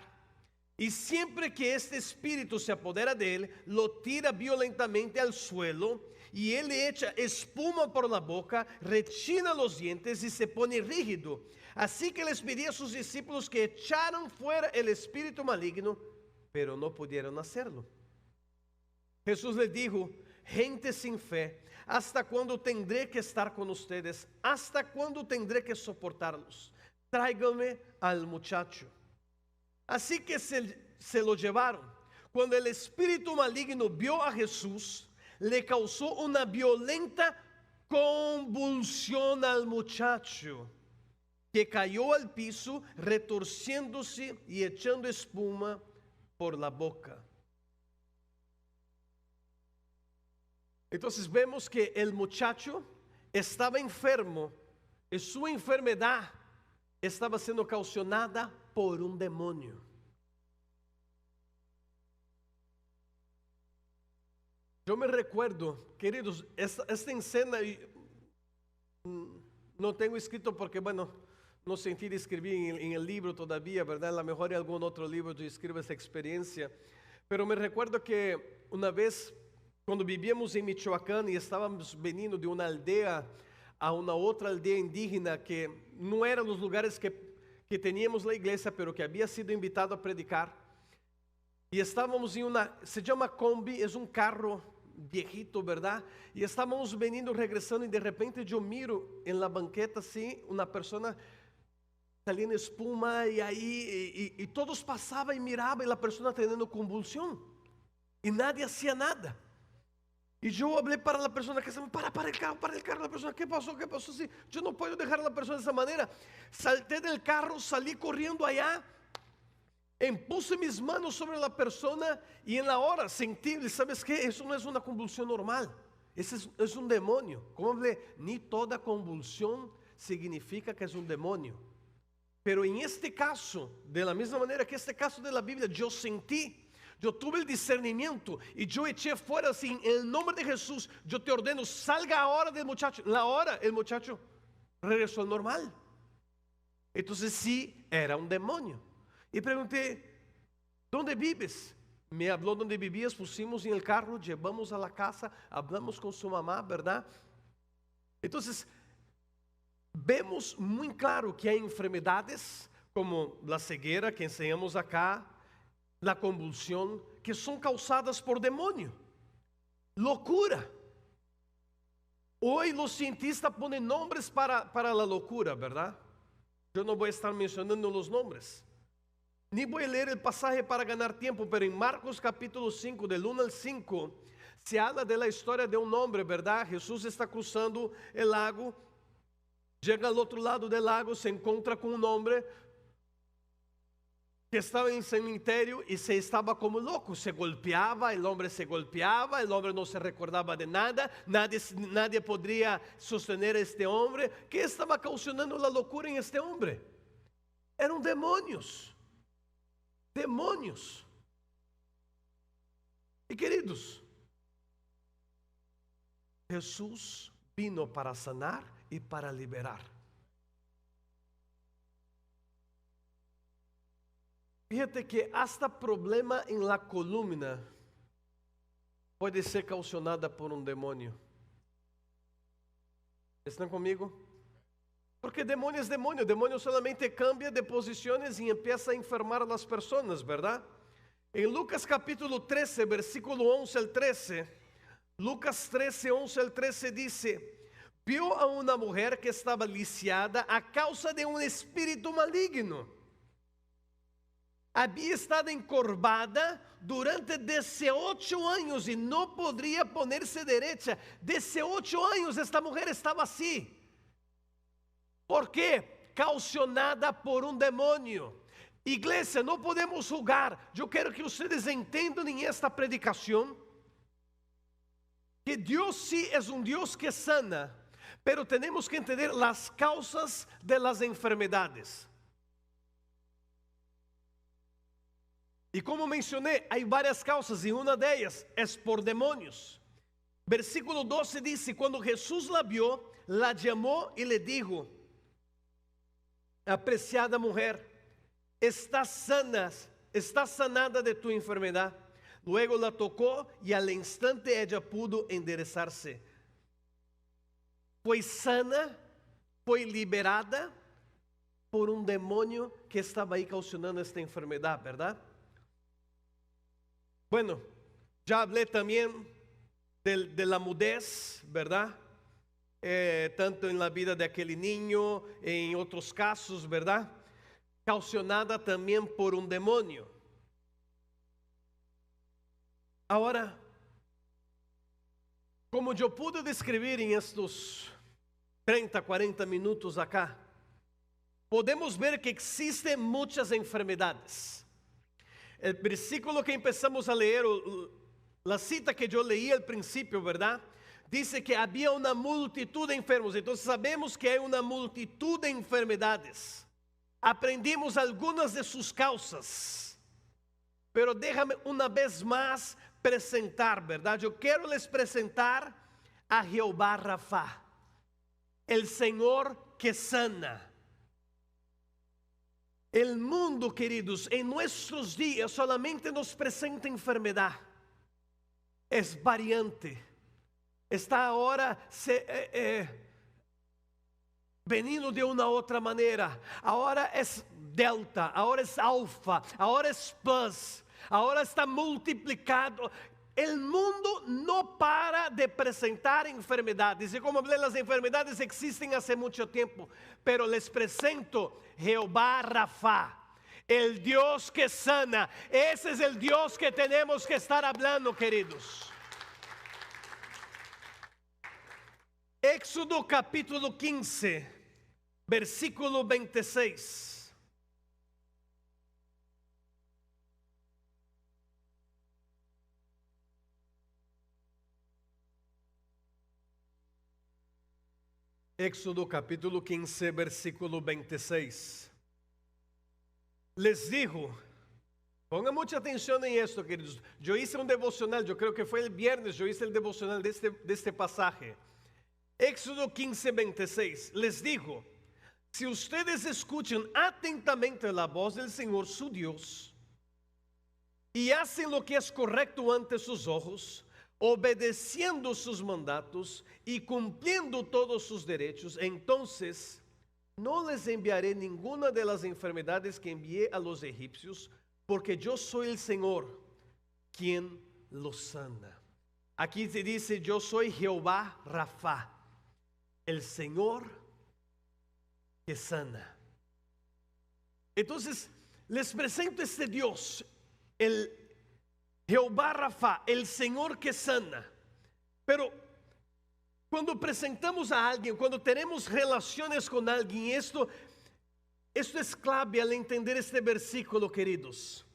Y siempre que este espíritu se apodera de él, lo tira violentamente al suelo, y él le echa espuma por la boca, rechina los dientes y se pone rígido. Así que les pedí a sus discípulos que echaran fuera el espíritu maligno, pero no pudieron hacerlo. Jesús les dijo: gente sin fe, ¿hasta cuándo tendré que estar con ustedes? ¿Hasta cuándo tendré que soportarlos? Tráiganme al muchacho. Así que se lo llevaron. Cuando el espíritu maligno vio a Jesús, le causó una violenta convulsión al muchacho, que cayó al piso, retorciéndose y echando espuma por la boca. Entonces vemos que el muchacho estaba enfermo y su enfermedad estaba siendo causada por un demonio. Yo me recuerdo, queridos, esta escena no tengo escrito porque, bueno, no sentí de escribir en el libro todavía, ¿verdad? A lo mejor en algún otro libro yo escribo esa experiencia. Pero me recuerdo que una vez, cuando vivíamos en Michoacán y estábamos veniendo de una aldea a una otra aldea indígena que no eran los lugares que que teníamos la iglesia, pero que había sido invitado a predicar. Y estábamos en una, se llama Kombi, es un carro viejito, ¿verdad? Y estábamos veniendo, regresando, y de repente yo miro en la banqueta así, una persona salía en espuma, y ahí, y todos pasaban y miraban, y la persona teniendo convulsión, y nadie hacía nada. Y yo hablé para la persona que estaba, para el carro, la persona, ¿qué pasó? Sí, yo no puedo dejar a la persona de esa manera. Salté del carro, salí corriendo allá, puse mis manos sobre la persona, y en la hora sentí, ¿sabes qué? Eso no es una convulsión normal, es un demonio. Como hablé, ni toda convulsión significa que es un demonio. Pero en este caso, de la misma manera que este caso de la Biblia, yo sentí, yo tuve el discernimiento, y yo eché fuera así, en el nombre de Jesús, yo te ordeno, salga ahora del muchacho. En la hora el muchacho regresó al normal. Entonces sí, era un demonio. Y pregunté, ¿dónde vives? Me habló dónde vivías, pusimos en el carro, llevamos a la casa, hablamos con su mamá, ¿verdad? Entonces, vemos muy claro que hay enfermedades como la ceguera que enseñamos acá, la convulsión, que son causadas por demonio. Locura. Hoy los cientistas ponen nombres para la locura, ¿verdad? Yo no voy a estar mencionando los nombres, ni voy a leer el pasaje para ganar tiempo, pero en Marcos capítulo 5, del 1 al 5, se habla de la historia de un hombre, ¿verdad? Jesús está cruzando el lago, llega al otro lado del lago, se encuentra con un hombre que estaba en cemiterio y se estaba como loco, se golpeaba, el hombre no se recordaba de nada, nadie podría sostener a este hombre. ¿Qué estaba causando la locura en este hombre? Eran demonios. Demonios. Y queridos, Jesús vino para sanar y para liberar. Fíjate que hasta problema en la columna puede ser causada por un demonio. ¿Están conmigo? Porque demonio es demonio. Demonio solamente cambia de posiciones y empieza a enfermar a las personas, ¿verdad? En Lucas capítulo 13, versículo 11 al 13, Lucas 13, 11 al 13 dice: vio a una mujer que estaba lisiada a causa de un espíritu maligno. Había estado encorvada durante 18 años y no podría ponerse derecha. 18 años esta mujer estaba así. ¿Por qué? Caucionada por un demonio. Iglesia, no podemos jugar. Yo quiero que ustedes entiendan en esta predicación que Dios sí es un Dios que sana, pero tenemos que entender las causas de las enfermedades. Y como mencioné, hay varias causas y una de ellas es por demonios. Versículo 12 dice: cuando Jesús la vio, la llamó y le dijo: apreciada mujer, estás sanada de tu enfermedad. Luego la tocó y al instante ella pudo enderezarse. Fue sana, fue liberada por un demonio que estaba ahí causando esta enfermedad, ¿verdad? Bueno, ya hablé también de la mudez, ¿verdad? Tanto en la vida de aquel niño, en otros casos, ¿verdad? Causada también por un demonio. Ahora, como yo pude describir en estos 30, 40 minutos acá, podemos ver que existen muchas enfermedades. El versículo que empezamos a leer, la cita que yo leí al principio, ¿verdad? Dice que había una multitud de enfermos. Entonces sabemos que hay una multitud de enfermedades. Aprendimos algunas de sus causas. Pero déjame una vez más presentar, ¿verdad? Yo quiero les presentar a Jehová Rafa, el Señor que sana. El mundo, queridos, en nuestros días solamente nos presenta enfermedad. Es variante. Está ahora veniendo de una otra manera. Ahora es delta, ahora es alfa, ahora es plus, ahora está multiplicado. El mundo no para de presentar enfermedades. Y como hablé, las enfermedades existen hace mucho tiempo. Pero les presento Jehová Rafa, el Dios que sana. Ese es el Dios que tenemos que estar hablando, queridos. Éxodo capítulo 15, versículo 26. Éxodo capítulo 15, versículo 26. Les digo, pongan mucha atención en esto, queridos. Yo hice un devocional, yo creo que fue el viernes, yo hice el devocional de este pasaje. Éxodo 15, 26. Les digo, si ustedes escuchan atentamente la voz del Señor su Dios y hacen lo que es correcto ante sus ojos, obedeciendo sus mandatos y cumpliendo todos sus derechos, entonces no les enviaré ninguna de las enfermedades que envié a los egipcios, porque yo soy el Señor quien los sana. Aquí se dice, yo soy Jehová Rafa, el Señor que sana. Entonces les presento este Dios, el Jehová Rafa, el Señor que sana. Pero cuando presentamos a alguien, cuando tenemos relaciones con alguien, esto es clave al entender este versículo, queridos.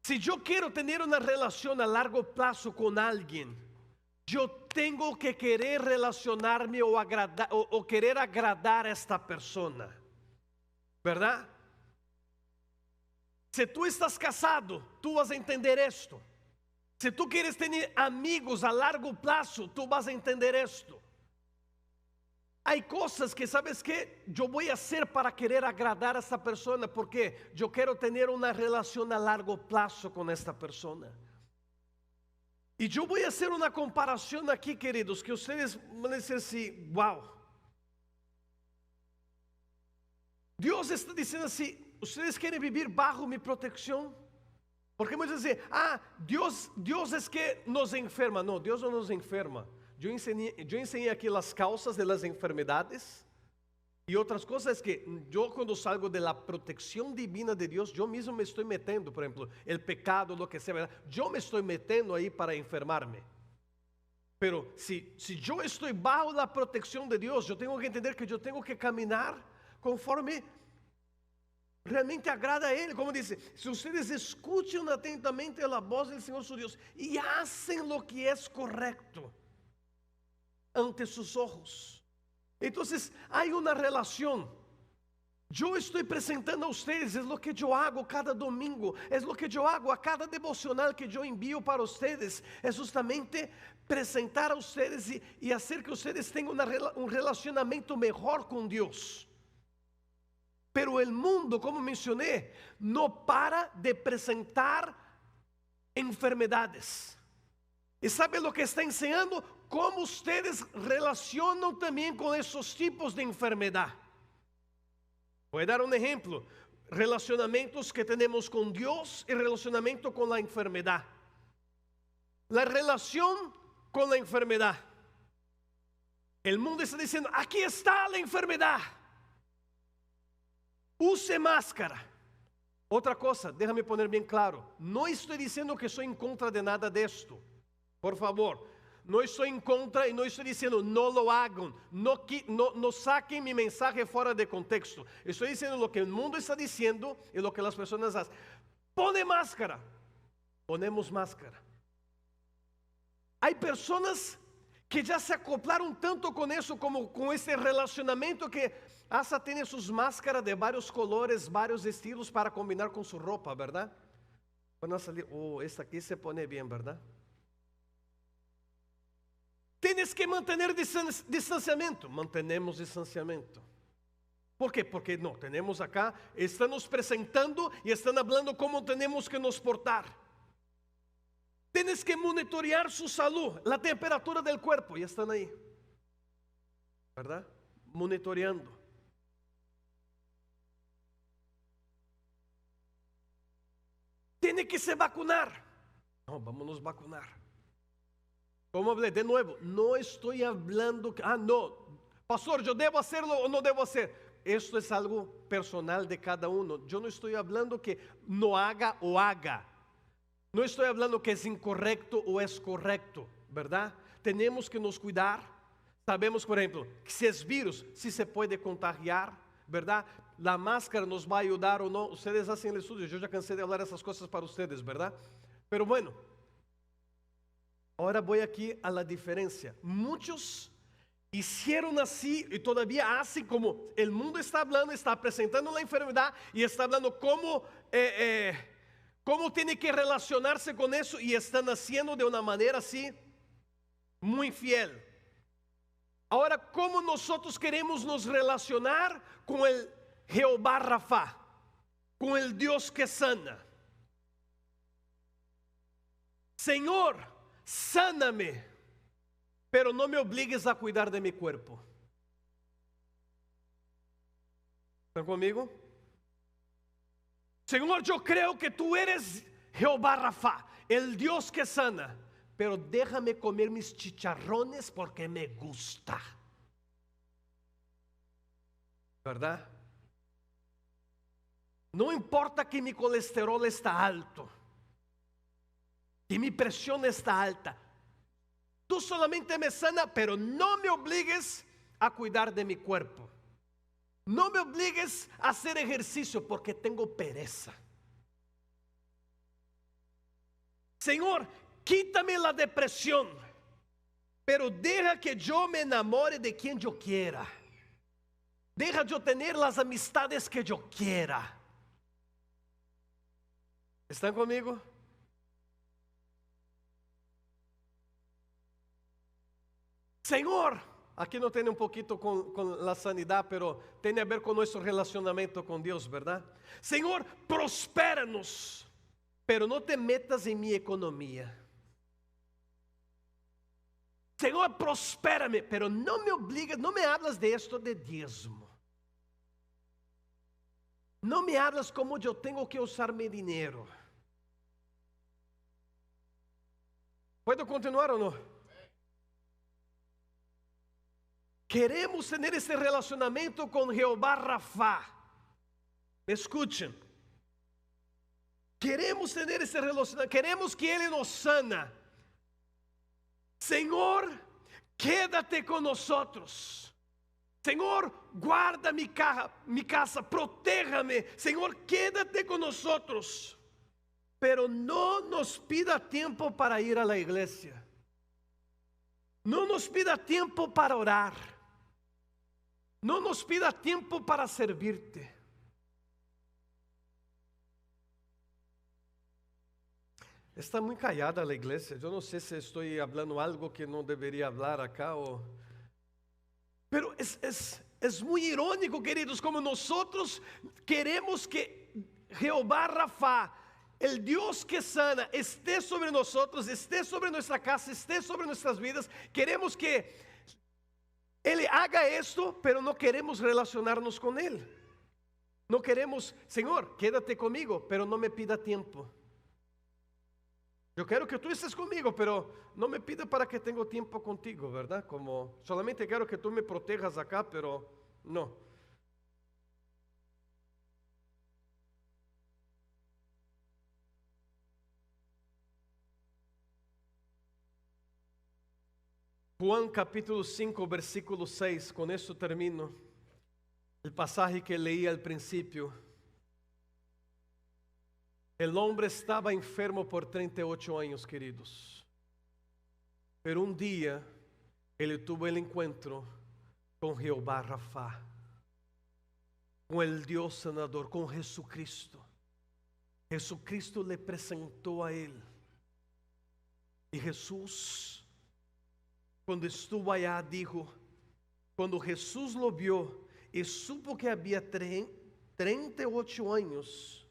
Si yo quiero tener una relación a largo plazo con alguien, yo tengo que querer relacionarme o querer agradar a esta persona, ¿verdad? Si tú estás casado, tú vas a entender esto. Si tú quieres tener amigos a largo plazo, tú vas a entender esto. Hay cosas que, ¿sabes qué? Yo voy a hacer para querer agradar a esta persona, porque yo quiero tener una relación a largo plazo con esta persona. Y yo voy a hacer una comparación aquí, queridos, que ustedes van a decir así, wow. Dios está diciendo así, ¿ustedes quieren vivir bajo mi protección? Porque muchos dicen, Dios es que nos enferma. No, Dios no nos enferma. Yo enseñé aquí las causas de las enfermedades. Y otras cosas es que yo cuando salgo de la protección divina de Dios, yo mismo me estoy metiendo, por ejemplo, el pecado, lo que sea, ¿verdad? Yo me estoy metiendo ahí para enfermarme. Pero si yo estoy bajo la protección de Dios, yo tengo que entender que yo tengo que caminar conforme realmente agrada a Él. Como dice, si ustedes escuchan atentamente la voz del Señor su Dios y hacen lo que es correcto ante sus ojos, entonces hay una relación. Yo estoy presentando a ustedes, es lo que yo hago cada domingo, es lo que yo hago a cada devocional que yo envío para ustedes, es justamente presentar a ustedes y hacer que ustedes tengan un relacionamiento mejor con Dios. Pero el mundo, como mencioné, no para de presentar enfermedades. ¿Y sabe lo que está enseñando? Cómo ustedes relacionan también con esos tipos de enfermedad. Voy a dar un ejemplo. Relacionamientos que tenemos con Dios y relacionamiento con la enfermedad. La relación con la enfermedad. El mundo está diciendo, aquí está la enfermedad. Use máscara. Otra cosa, déjame poner bien claro. No estoy diciendo que soy en contra de nada de esto. Por favor. No estoy en contra y no estoy diciendo no lo hagan, no saquen mi mensaje fuera de contexto. Estoy diciendo lo que el mundo está diciendo y lo que las personas hacen. Pone máscara, ponemos máscara. Hay personas que ya se acoplaron tanto con eso, como con ese relacionamiento, que hasta tiene sus máscaras de varios colores, varios estilos para combinar con su ropa, ¿verdad? Van a salir, esta aquí se pone bien, ¿verdad? Tienes que mantener distanciamiento. Mantenemos distanciamiento. ¿Por qué? Porque no, tenemos acá, están nos presentando y están hablando cómo tenemos que nos portar. Tienes que monitorear su salud, la temperatura del cuerpo, ya están ahí, ¿verdad? Monitoreando. tiene que se vacunar. No, vamos nos vacunar. Como hablé de nuevo, no estoy hablando, no, pastor, yo debo hacerlo o no debo hacer. Esto es algo personal de cada uno. Yo no estoy hablando que no haga o haga. No estoy hablando que es incorrecto o es correcto, ¿verdad? Tenemos que nos cuidar. Sabemos, por ejemplo, que si es virus, si se puede contagiar, ¿verdad? La máscara nos va a ayudar o no. Ustedes hacen el estudio, yo ya cansé de hablar esas cosas para ustedes, ¿verdad? Pero bueno, ahora voy aquí a la diferencia. Muchos hicieron así y todavía hacen como el mundo está hablando, está presentando la enfermedad y está hablando cómo tiene que relacionarse con eso, y están haciendo de una manera así muy fiel. Ahora, ¿cómo nosotros queremos nos relacionar con el Jehová Rafa, con el Dios que sana? Señor, sáname, pero no me obligues a cuidar de mi cuerpo. ¿Están conmigo? Señor, yo creo que tú eres Jehová Rafa, el Dios que sana, pero déjame comer mis chicharrones porque me gusta. ¿Verdad? No importa que mi colesterol está alto, que mi presión está alta. Tú solamente me sana, pero no me obligues a cuidar de mi cuerpo. No me obligues a hacer ejercicio porque tengo pereza. Señor, quítame la depresión, pero deja que yo me enamore de quien yo quiera. Deja yo tener las amistades que yo quiera. ¿Están conmigo? Señor, aquí no tiene un poquito con la sanidad, pero tiene a ver con nuestro relacionamiento con Dios, ¿verdad? Señor, prospéranos, pero no te metas en mi economía. Señor, prospérame, pero no me obligues, no me hablas de esto de diezmo. No me hablas como yo tengo que usar mi dinero. ¿Puedo continuar o no? Queremos tener ese relacionamiento con Jehová Rafa. Escuchen. Queremos tener ese relacionamiento. Queremos que Él nos sana. Señor, quédate con nosotros. Señor, guarda mi casa, protéjame. Señor, quédate con nosotros. Pero no nos pida tiempo para ir a la iglesia. No nos pida tiempo para orar. No nos pida tiempo para servirte. Está muy callada la iglesia. Yo no sé si estoy hablando algo que no debería hablar acá pero es muy irónico, queridos, como nosotros queremos que Jehová Rafa, el Dios que sana, esté sobre nosotros, esté sobre nuestra casa, esté sobre nuestras vidas. Queremos que Él haga esto, pero no queremos relacionarnos con Él. No queremos, Señor, quédate conmigo, pero no me pida tiempo. Yo quiero que tú estés conmigo, pero no me pida para que tenga tiempo contigo, ¿verdad? Como solamente quiero que tú me protejas acá, pero no. Juan capítulo 5, versículo 6, con esto termino. El pasaje que leí al principio. El hombre estaba enfermo por 38 años, queridos. Pero un día, él tuvo el encuentro con Jehová Rafa, con el Dios sanador, con Jesucristo. Jesucristo le presentó a él. Y Jesús, cuando estuvo allá, dijo, cuando Jesús lo vio y supo que había 38 años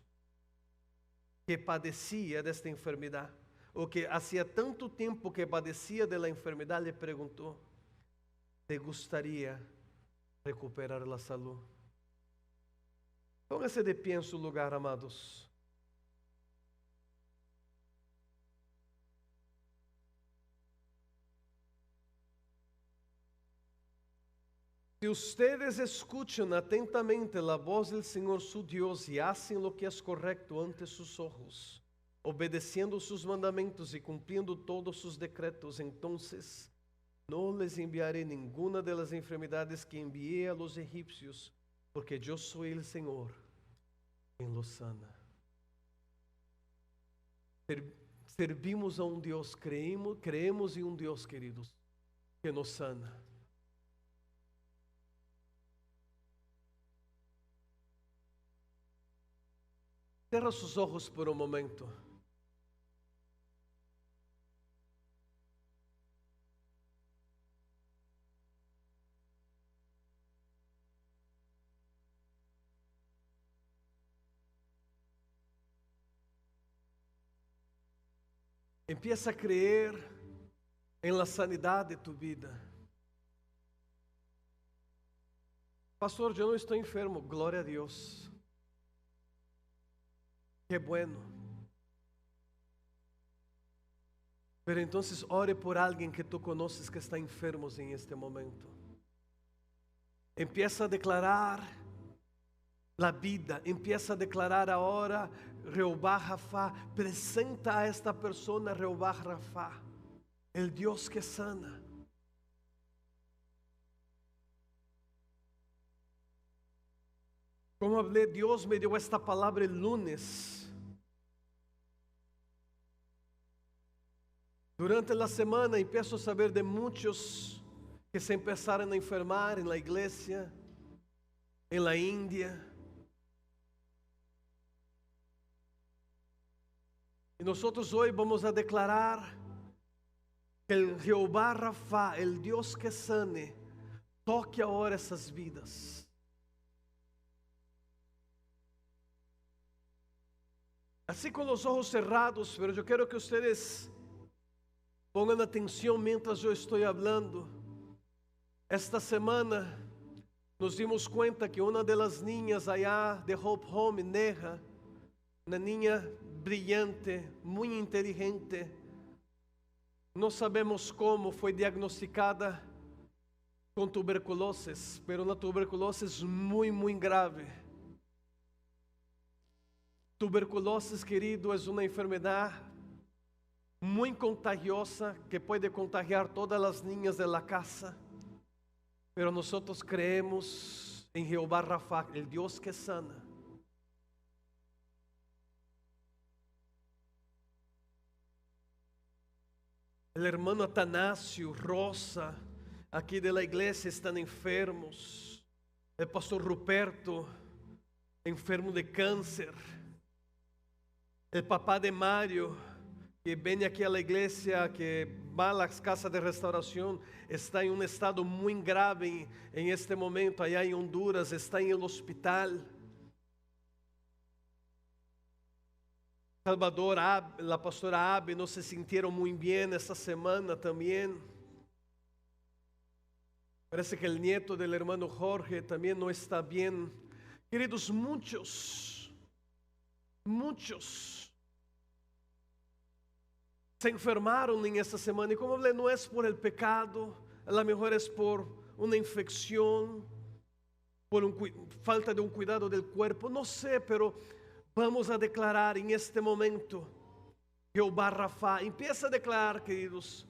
que padecía de esta enfermedad, o que hacía tanto tiempo que padecía de la enfermedad, le preguntó, ¿te gustaría recuperar la salud? Póngase de pie en su lugar, amados. Si ustedes escuchan atentamente la voz del Señor su Dios y hacen lo que es correcto ante sus ojos, obedeciendo sus mandamientos y cumpliendo todos sus decretos, entonces no les enviaré ninguna de las enfermedades que envié a los egipcios, porque yo soy el Señor quien los sana. Servimos a un Dios, creemos en un Dios, queridos, que nos sana. Cierra sus ojos por un momento. Empieza a creer en la sanidad de tu vida. Pastor, yo no estoy enfermo, gloria a Dios. Qué bueno. Pero entonces ore por alguien que tú conoces que está enfermo en este momento. Empieza a declarar la vida, empieza a declarar ahora, Jehová Rafa, presenta a esta persona Jehová Rafa, el Dios que sana. Como hablé, Dios me dio esta palabra el lunes. Durante la semana empiezo a saber de muchos que se empezaron a enfermar en la iglesia, en la India. Y nosotros hoy vamos a declarar que el Jehová Rafa, el Dios que sane, toque ahora esas vidas. Así con los ojos cerrados, pero yo quiero que ustedes pongan atención mientras yo estoy hablando. Esta semana nos dimos cuenta que una de las niñas allá de Hope Home, Neha, una niña brillante, muy inteligente, no sabemos cómo fue diagnosticada con tuberculosis, pero una tuberculosis muy, muy grave. Tuberculosis, querido, es una enfermedad muy contagiosa que puede contagiar todas las niñas de la casa. Pero nosotros creemos en Jehová Rafa, el Dios que sana. El hermano Atanasio, Rosa, aquí de la iglesia están enfermos. El pastor Ruperto, enfermo de cáncer. El papá de Mario, que viene aquí a la iglesia, que va a las casas de restauración, está en un estado muy grave en este momento, allá en Honduras, está en el hospital. Salvador, la pastora Abe, no se sintieron muy bien esta semana también. Parece que el nieto del hermano Jorge también no está bien. Queridos, muchos se enfermaron en esta semana. Y como hablé, no es por el pecado, a lo mejor es por una infección, por falta de un cuidado del cuerpo, no sé, pero vamos a declarar en este momento, Jehová Rafa. Empieza a declarar, queridos.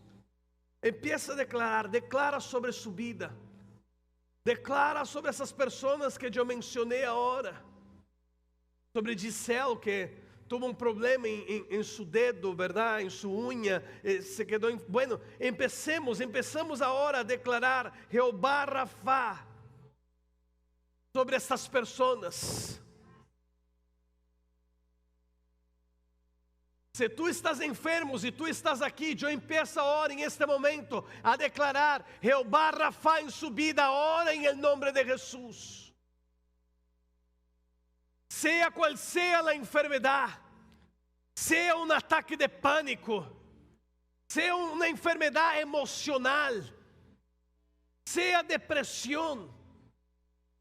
Empieza a declarar, declara sobre su vida. Declara sobre essas personas que eu mencionei agora. Sobre Giselle, que tuvo um problema em seu dedo, verdade? Em sua unha, se quedou. Bueno, empecemos agora a declarar Jehová Rafa sobre essas pessoas. Se tu estás enfermo e tu estás aqui, eu empiezo agora, em este momento, a declarar Jehová Rafa em sua vida, agora em nome de Jesus. Seja qual seja a enfermidade, seja um ataque de pânico, seja uma enfermidade emocional, seja depressão,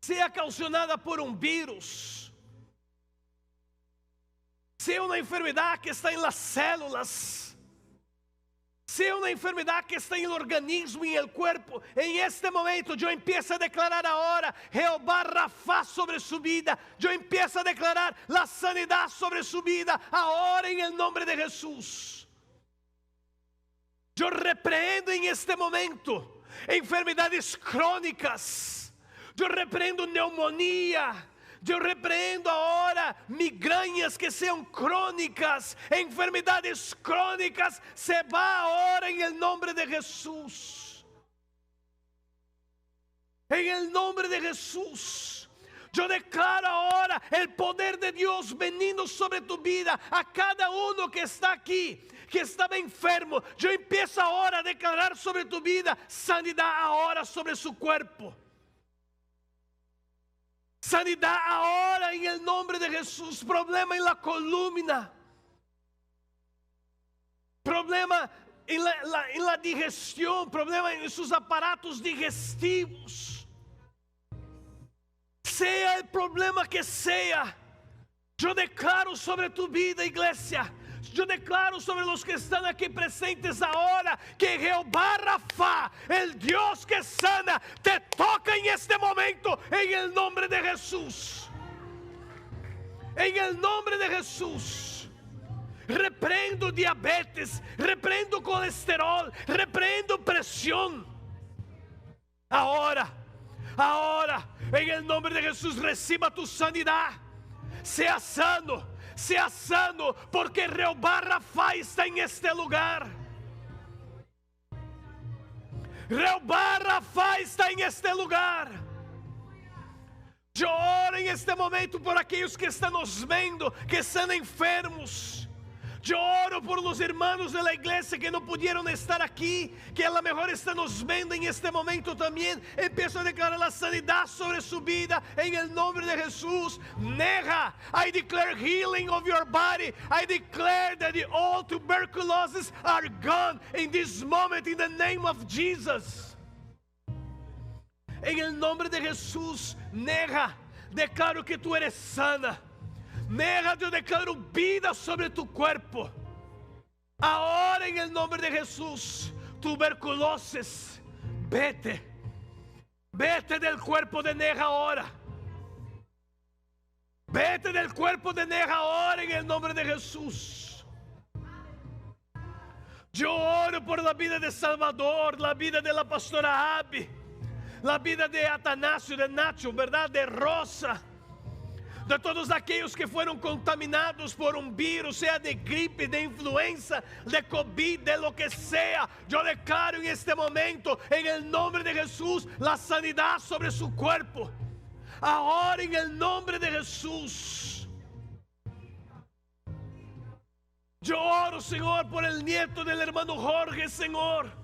seja causada por um vírus, seja uma enfermidade que está em las células, sea una enfermedad que está en el organismo y en el cuerpo, en este momento yo empiezo a declarar ahora Jehová Rafa sobre su vida. Yo empiezo a declarar la sanidad sobre su vida ahora en el nombre de Jesús. Yo reprendo en este momento enfermedades crónicas. Yo reprendo neumonía. Yo repreendo ahora migrañas que sean crónicas, enfermedades crónicas, se va ahora en el nombre de Jesús. En el nombre de Jesús. Yo declaro ahora el poder de Dios veniendo sobre tu vida. A cada uno que está aquí, que estaba enfermo, yo empiezo ahora a declarar sobre tu vida sanidad ahora sobre su cuerpo. Sanidad ahora en el nombre de Jesús. Problema en la columna. Problema en la digestión. Problema en sus aparatos digestivos. Sea el problema que sea, yo declaro sobre tu vida, iglesia. Yo declaro sobre los que están aquí presentes ahora que Jehová Rafa, el Dios que sana, te toca en este momento en el nombre de Jesús. En el nombre de Jesús. Reprendo diabetes, reprendo colesterol, reprendo presión. Ahora, en el nombre de Jesús, reciba tu sanidad. Sea sano, porque Jehová Rafa está en este lugar. Jehová Rafa está en este lugar. Yo oro en este momento por aquellos que están nos vendo, que están enfermos. Yo oro por los hermanos de la iglesia que no pudieron estar aquí, que a lo mejor están nos vendo en este momento también. Empiezo a declarar la sanidad sobre su vida en el nombre de Jesús. Neja, I declare healing of your body. I declare that all tuberculosis are gone in this moment in the name of Jesus. En el nombre de Jesús, Neja, declaro que tú eres sana. Neja, yo declaro vida sobre tu cuerpo. Ahora en el nombre de Jesús, tuberculosis, vete del cuerpo de Neja ahora. Vete del cuerpo de Neja ahora en el nombre de Jesús. Yo oro por la vida de Salvador, la vida de la pastora Abby, la vida de Atanasio, de Nacho, ¿verdad? De Rosa. De todos aquellos que fueron contaminados por un virus, sea de gripe, de influenza, de COVID, de lo que sea. Yo declaro en este momento, en el nombre de Jesús, la sanidad sobre su cuerpo. Ahora en el nombre de Jesús. Yo oro, Señor, por el nieto del hermano Jorge, Señor.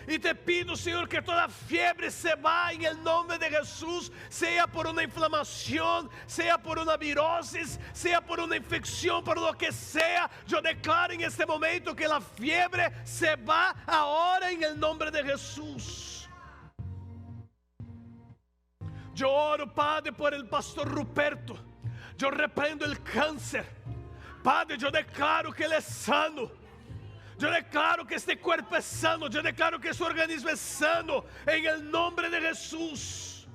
Y te pido, Señor, que toda fiebre se va en el nombre de Jesús, sea por una inflamación, sea por una virosis, sea por una infección, por lo que sea. Yo declaro en este momento que la fiebre se va ahora en el nombre de Jesús. Yo oro, Padre, por el pastor Ruperto. Yo reprendo el cáncer. Padre, yo declaro que él es sano. Yo declaro que este cuerpo es sano. Yo declaro que su organismo es sano en el nombre de Jesús.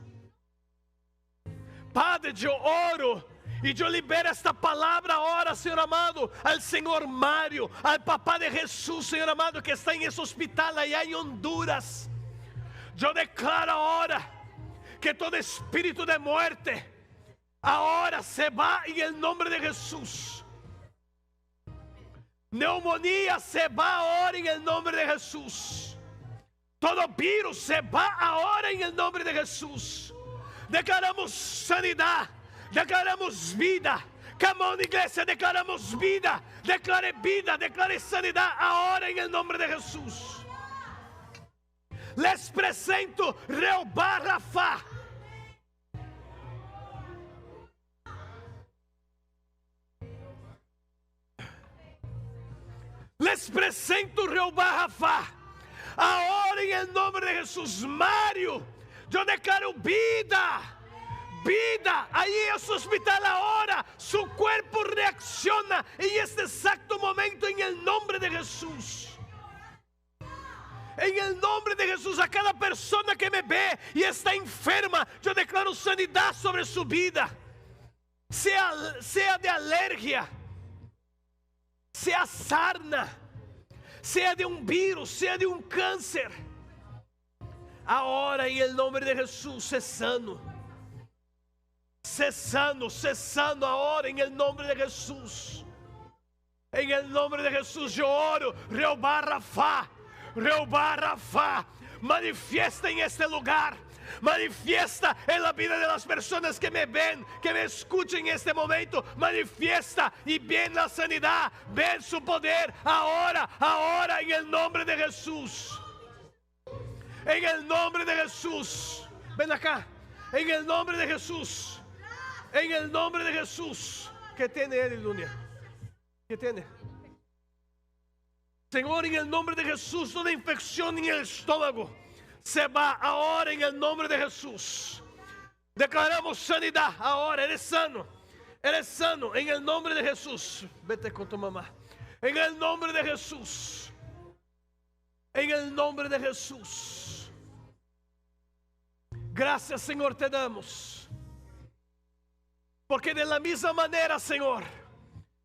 Padre, yo oro y yo libero esta palabra ahora, Señor amado, al Señor Mario, al papá de Jesús, Señor amado, que está en ese hospital allá en Honduras. Yo declaro ahora que todo espíritu de muerte ahora se va en el nombre de Jesús. Neumonía se va ahora en el nombre de Jesús. Todo virus se va ahora en el nombre de Jesús. Declaramos sanidad, declaramos vida. Come on, iglesia, declaramos vida. Declare sanidad ahora en el nombre de Jesús. Les presento Jehová Rafa. Les presento Jehová Rafa. Ahora en el nombre de Jesús, Mario, yo declaro vida. Ahí en su hospital ahora, su cuerpo reacciona en este exacto momento en el nombre de Jesús. En el nombre de Jesús, a cada persona que me ve y está enferma, yo declaro sanidad sobre su vida. Sea de alergia, sea sarna, sea de un virus, sea de un cáncer. Ahora en el nombre de Jesús, sé sano. Sé sano ahora en el nombre de Jesús. En el nombre de Jesús yo oro. Jehová Rafa, manifiesta en este lugar. Manifiesta en la vida de las personas que me ven, que me escuchen en este momento. Manifiesta y ven la sanidad, ven su poder ahora en el nombre de Jesús. En el nombre de Jesús. Ven acá. En el nombre de Jesús. En el nombre de Jesús. ¿Qué tiene él, Lunia? ¿Qué tiene? Señor, en el nombre de Jesús, toda infección en el estómago se va ahora en el nombre de Jesús. Declaramos sanidad ahora. Eres sano en el nombre de Jesús. Vete con tu mamá. En el nombre de Jesús. En el nombre de Jesús. Gracias, Señor, te damos. Porque de la misma manera, Señor,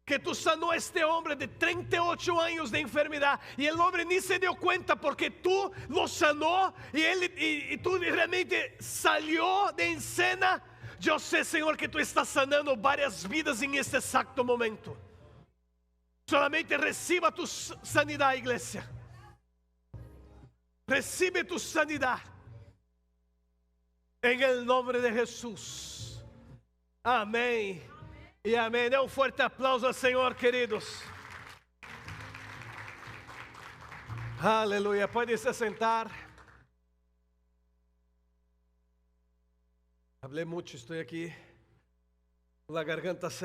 que tú sanó a este hombre de 38 años de enfermedad, y el hombre ni se dio cuenta porque tú lo sanó y tú realmente salió de escena. Yo sé, Señor, que tú estás sanando varias vidas en este exacto momento. Solamente reciba tu sanidad, iglesia. Recibe tu sanidad en el nombre de Jesús. Amén. E amém. Dê um forte aplauso ao Senhor, queridos. Aleluia. Pode se sentar. Hablé mucho, estou aqui com a garganta seca.